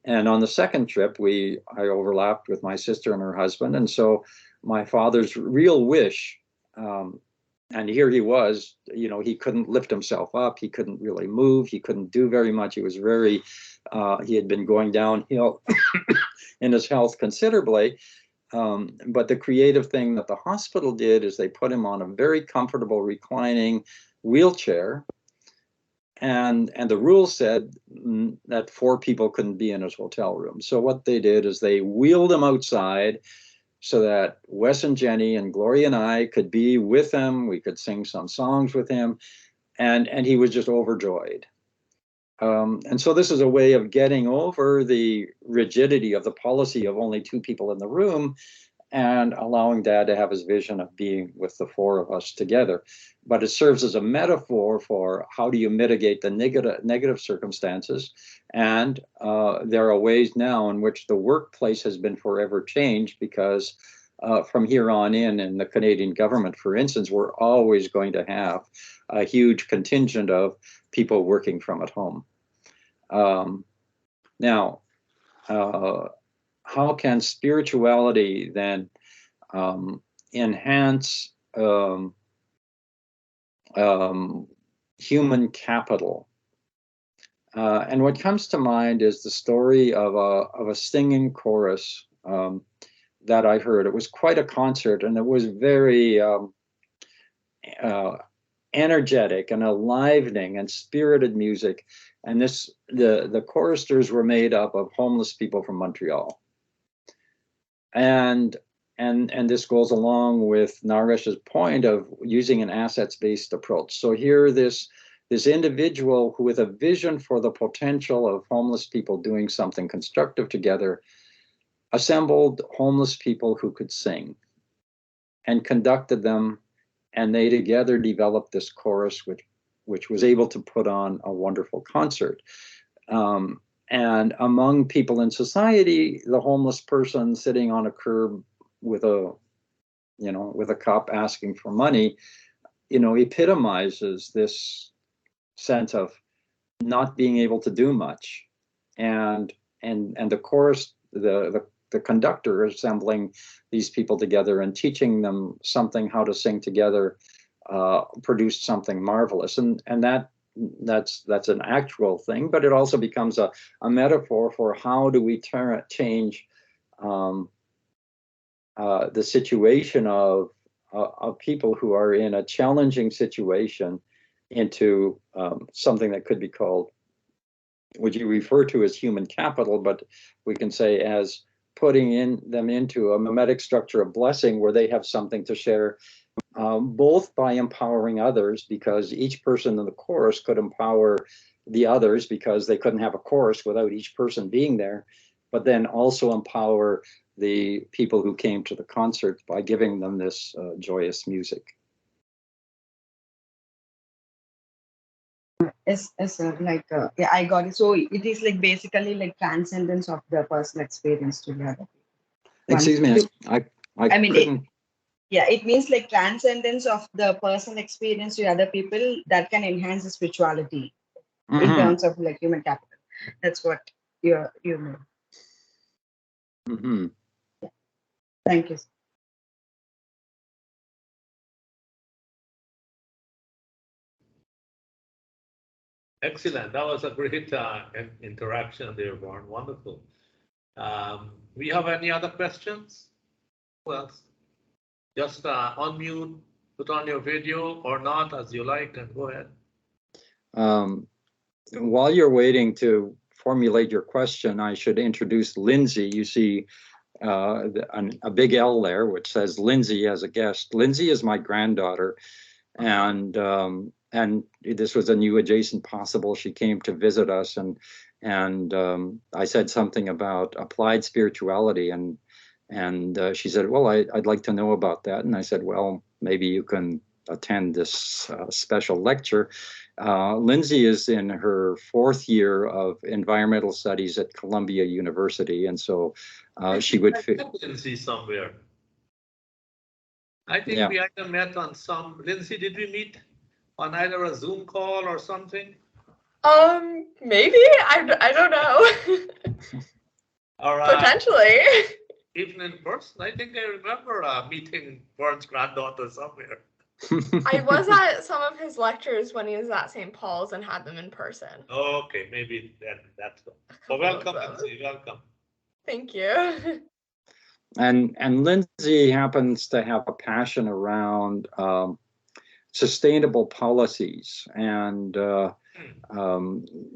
Speaker 1: And on the second trip, I overlapped with my sister and her husband. And so my father's real wish, and here he was, he couldn't lift himself up. He couldn't really move. He couldn't do very much. He was he had been going downhill in his health considerably. But the creative thing that the hospital did is they put him on a very comfortable reclining wheelchair. And the rule said that 4 people couldn't be in his hotel room. So what they did is they wheeled him outside so that Wes and Jenny and Gloria and I could be with him. We could sing some songs with him. And he was just overjoyed. And so this is a way of getting over the rigidity of the policy of only 2 people in the room and allowing Dad to have his vision of being with the 4 of us together. But it serves as a metaphor for how do you mitigate the negative circumstances. And there are ways now in which the workplace has been forever changed, because from here on in the Canadian government, for instance, we're always going to have a huge contingent of people working from at home. Now, how can spirituality then enhance human capital? And what comes to mind is the story of a singing chorus that I heard. It was quite a concert, and it was very energetic and enlivening and spirited music. And the choristers were made up of homeless people from Montreal. And this goes along with Naresh's point of using an assets-based approach. So here this this individual who, with a vision for the potential of homeless people doing something constructive together, assembled homeless people who could sing and conducted them, and they together developed this chorus, which was able to put on a wonderful concert. And among people in society, the homeless person sitting on a curb with a cup asking for money, epitomizes this sense of not being able to do much. And the chorus, the conductor assembling these people together and teaching them something, how to sing together, produced something marvelous. And that's an actual thing, but it also becomes a metaphor for how do we change the situation of people who are in a challenging situation into something that could be called, what you refer to as human capital, but we can say as putting them into a mimetic structure of blessing where they have something to share, both by empowering others, because each person in the chorus could empower the others because they couldn't have a chorus without each person being there, but then also empower the people who came to the concert by giving them this joyous music.
Speaker 3: Yes, sir. Yeah, I got it. So it is like basically like transcendence of the personal experience to the other people.
Speaker 1: Excuse me, I mean, couldn't.
Speaker 3: It means like transcendence of the personal experience to other people that can enhance the spirituality in terms of like human capital. That's what you mean.
Speaker 1: Mm-hmm.
Speaker 3: Yeah. Thank you.
Speaker 2: Excellent. That was a great interaction there, Vern. Wonderful. We have any other questions? Well, just unmute, put on your video or not as you like, and go ahead.
Speaker 1: While you're waiting to formulate your question, I should introduce Lindsay. You see a big L there, which says Lindsay as a guest. Lindsay is my granddaughter, and this was a new adjacent possible. She came to visit us, and I said something about applied spirituality, and she said, well, I'd like to know about that. And I said, well, maybe you can attend this special lecture. Lindsay is in her 4th year of environmental studies at Columbia University, and so she would fit.
Speaker 2: Lindsay somewhere. I think we either met on some. Lindsay, did we meet on either a Zoom call or something?
Speaker 5: Maybe. I don't know.
Speaker 2: Or
Speaker 5: potentially.
Speaker 2: Even in person, I think I remember meeting Vern's granddaughter somewhere.
Speaker 5: I was at some of his lectures when he was at St. Paul's and had them in person.
Speaker 2: Okay, maybe that's so. Welcome, Lindsay. Welcome.
Speaker 5: Thank you.
Speaker 1: And Lindsay happens to have a passion around sustainable policies, and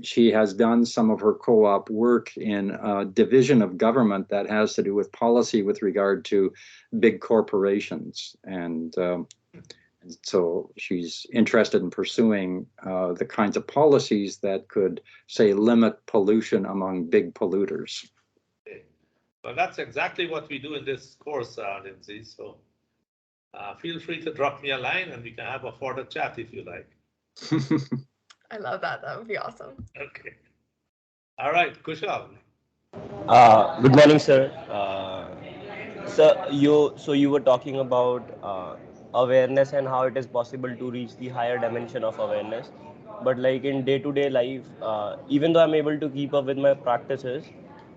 Speaker 1: she has done some of her co-op work in a division of government that has to do with policy with regard to big corporations, and so she's interested in pursuing the kinds of policies that could, say, limit pollution among big polluters.
Speaker 2: Well, that's exactly what we do in this course, Lindsay. So feel free to drop me a line and we can have a further chat if you like.
Speaker 5: I love that. That would be awesome.
Speaker 2: Okay. All right, Kushal.
Speaker 6: Good morning, sir. Sir, you were talking about awareness and how it is possible to reach the higher dimension of awareness. But like in day-to-day life, even though I'm able to keep up with my practices,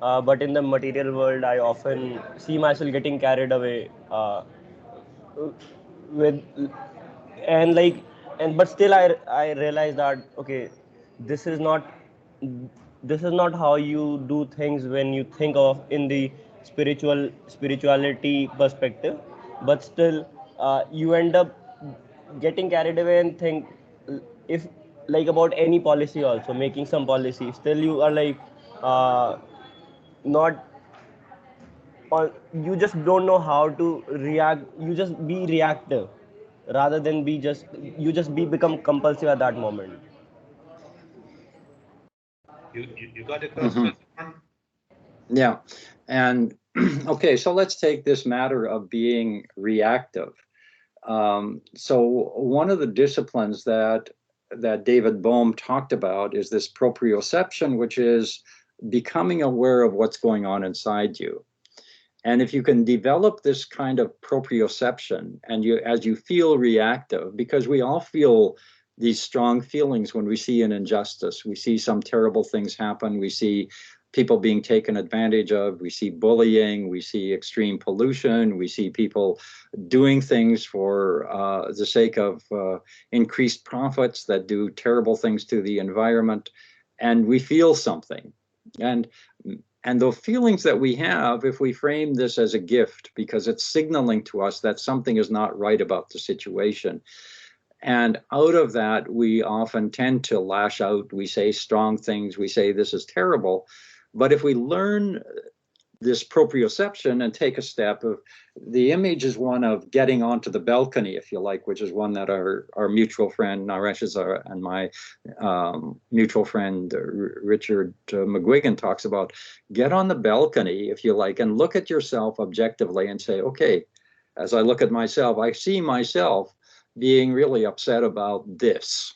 Speaker 6: but in the material world, I often see myself getting carried away with, but still I realize that okay, this is not how you do things when you think of in the spirituality perspective, but still you end up getting carried away and think if like about any policy, also making some policy, still you are like not, or you just don't know how to react. You just be reactive rather than be just, you just become compulsive at that moment.
Speaker 2: You got a question?
Speaker 1: Yeah. And okay, so let's take this matter of being reactive. So one of the disciplines that David Bohm talked about is this proprioception, which is becoming aware of what's going on inside you. And if you can develop this kind of proprioception, and as you feel reactive, because we all feel these strong feelings when we see an injustice, we see some terrible things happen, we see people being taken advantage of, we see bullying, we see extreme pollution, we see people doing things for the sake of increased profits that do terrible things to the environment, and we feel something. And the feelings that we have, if we frame this as a gift, because it's signaling to us that something is not right about the situation. And out of that, we often tend to lash out. We say strong things. We say this is terrible. But if we learn this proprioception and take a step of, the image is one of getting onto the balcony, if you like, which is one that our mutual friend Naresh's and my mutual friend Richard McGuigan talks about. Get on the balcony, if you like, and look at yourself objectively and say, okay, as I look at myself, I see myself being really upset about this,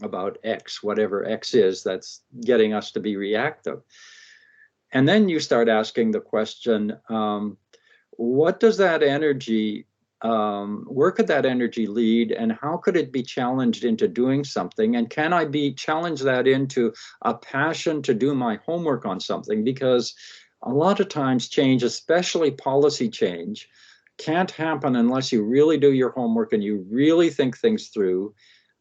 Speaker 1: about X, whatever X is that's getting us to be reactive. And then you start asking the question, what does that energy, where could that energy lead, and how could it be challenged into doing something? And can I be challenged that into a passion to do my homework on something? Because a lot of times change, especially policy change, can't happen unless you really do your homework and you really think things through.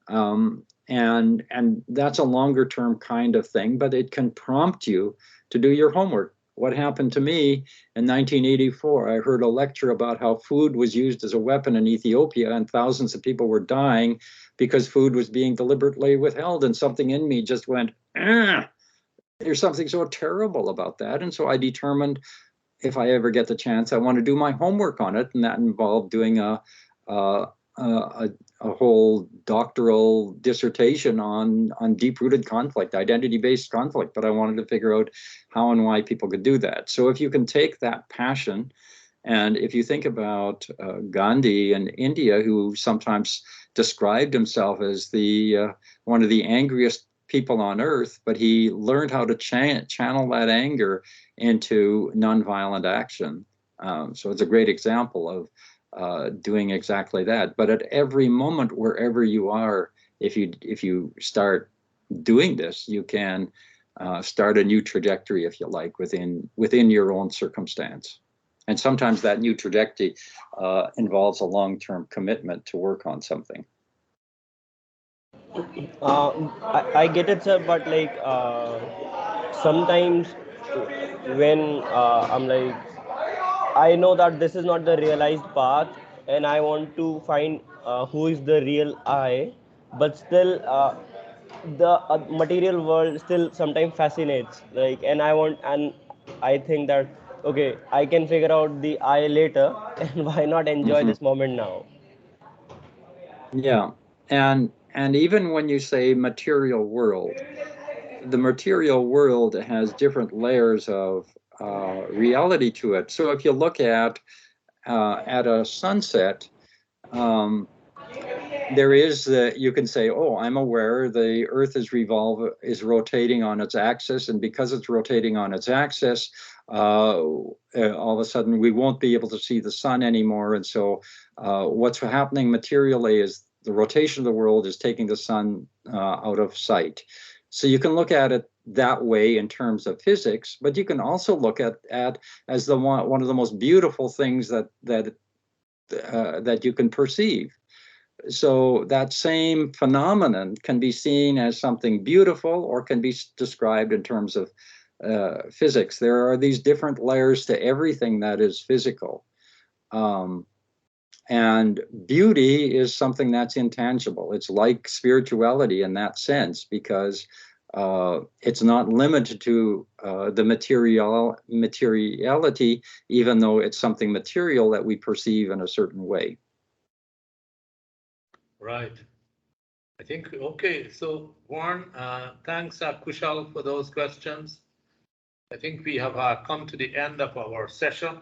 Speaker 1: And that's a longer term kind of thing, but it can prompt you to do your homework. What happened to me in 1984, I heard a lecture about how food was used as a weapon in Ethiopia, and thousands of people were dying because food was being deliberately withheld, and something in me just went, there's something so terrible about that. And so I determined, if I ever get the chance, I want to do my homework on it, and that involved doing a whole doctoral dissertation on deep-rooted conflict, identity-based conflict, but I wanted to figure out how and why people could do that. So if you can take that passion, and if you think about Gandhi in India, who sometimes described himself as the one of the angriest people on earth, but he learned how to channel that anger into nonviolent action. So it's a great example of doing exactly that. But at every moment, wherever you are, if you start doing this, you can start a new trajectory, if you like, within your own circumstance. And sometimes that new trajectory involves a long-term commitment to work on something.
Speaker 6: I get it, sir, but like sometimes when I'm like, I know that this is not the realized path, and I want to find who is the real I, but still the material world still sometimes fascinates. Like, and I think that okay, I can figure out the I later, and why not enjoy this moment now?
Speaker 1: Yeah, and even when you say material world, the material world has different layers of reality to it. So if you look at a sunset, there is you can say, oh, I'm aware the Earth is rotating on its axis, and because it's rotating on its axis, all of a sudden we won't be able to see the sun anymore. And so what's happening materially is the rotation of the world is taking the sun out of sight. So you can look at it that way in terms of physics, but you can also look at as one of the most beautiful things that you can perceive. So that same phenomenon can be seen as something beautiful or can be described in terms of physics. There are these different layers to everything that is physical. And beauty is something that's intangible. It's like spirituality in that sense, because it's not limited to the materiality, even though it's something material that we perceive in a certain way.
Speaker 2: Right. I think, okay, so Vern, thanks Kushal for those questions. I think we have come to the end of our session.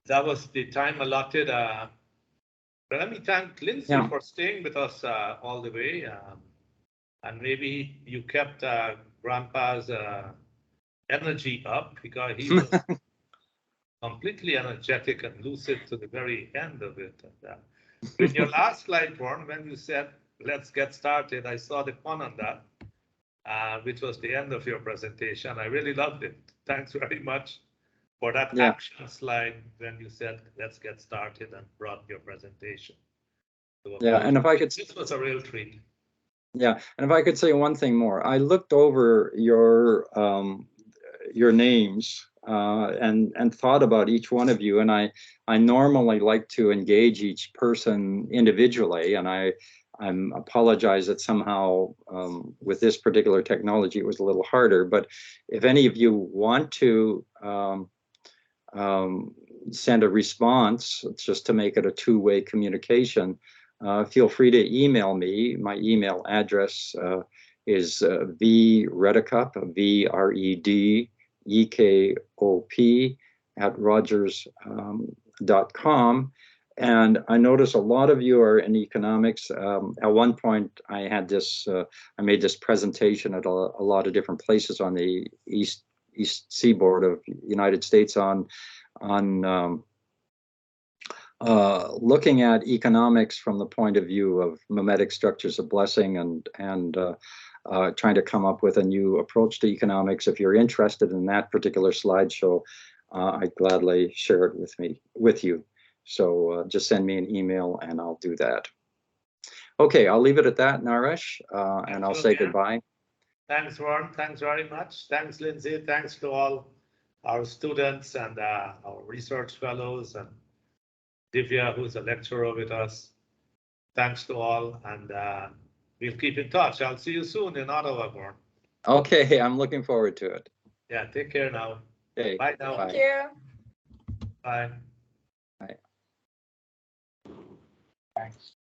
Speaker 2: That was the time allotted. But let me thank Lindsay for staying with us all the way. And maybe you kept Grandpa's energy up because he was completely energetic and lucid to the very end of it. And, in your last slide, Vern, when you said, let's get started, I saw the fun on that, which was the end of your presentation. I really loved it. Thanks very much for that action slide when you said, let's get started and brought your presentation.
Speaker 1: And if I could,
Speaker 2: this was a real treat.
Speaker 1: Yeah, and if I could say one thing more, I looked over your names and thought about each one of you, and I normally like to engage each person individually, and I apologize that somehow with this particular technology it was a little harder. But if any of you want to send a response, just to make it a two-way communication, feel free to email me. My email address is Redekop, VREDEKOP @rogers.com. And I notice a lot of you are in economics. At one point, I had this. I made this presentation at a lot of different places on the east seaboard of the United States on looking at economics from the point of view of mimetic structures of blessing and trying to come up with a new approach to economics. If you're interested in that particular slideshow, I'd gladly share it with you. So just send me an email and I'll do that. Okay, I'll leave it at that, Naresh, and I'll say goodbye.
Speaker 2: Thanks, Vern. Thanks very much. Thanks, Lindsay. Thanks to all our students and our research fellows and Divya, who's a lecturer with us. Thanks to all, and we'll keep in touch. I'll see you soon in Ottawa, Vern.
Speaker 1: Okay, I'm looking forward to it.
Speaker 2: Yeah, take care now.
Speaker 1: Okay,
Speaker 2: bye now.
Speaker 5: Thank you.
Speaker 2: Bye.
Speaker 1: Bye.
Speaker 2: Thanks.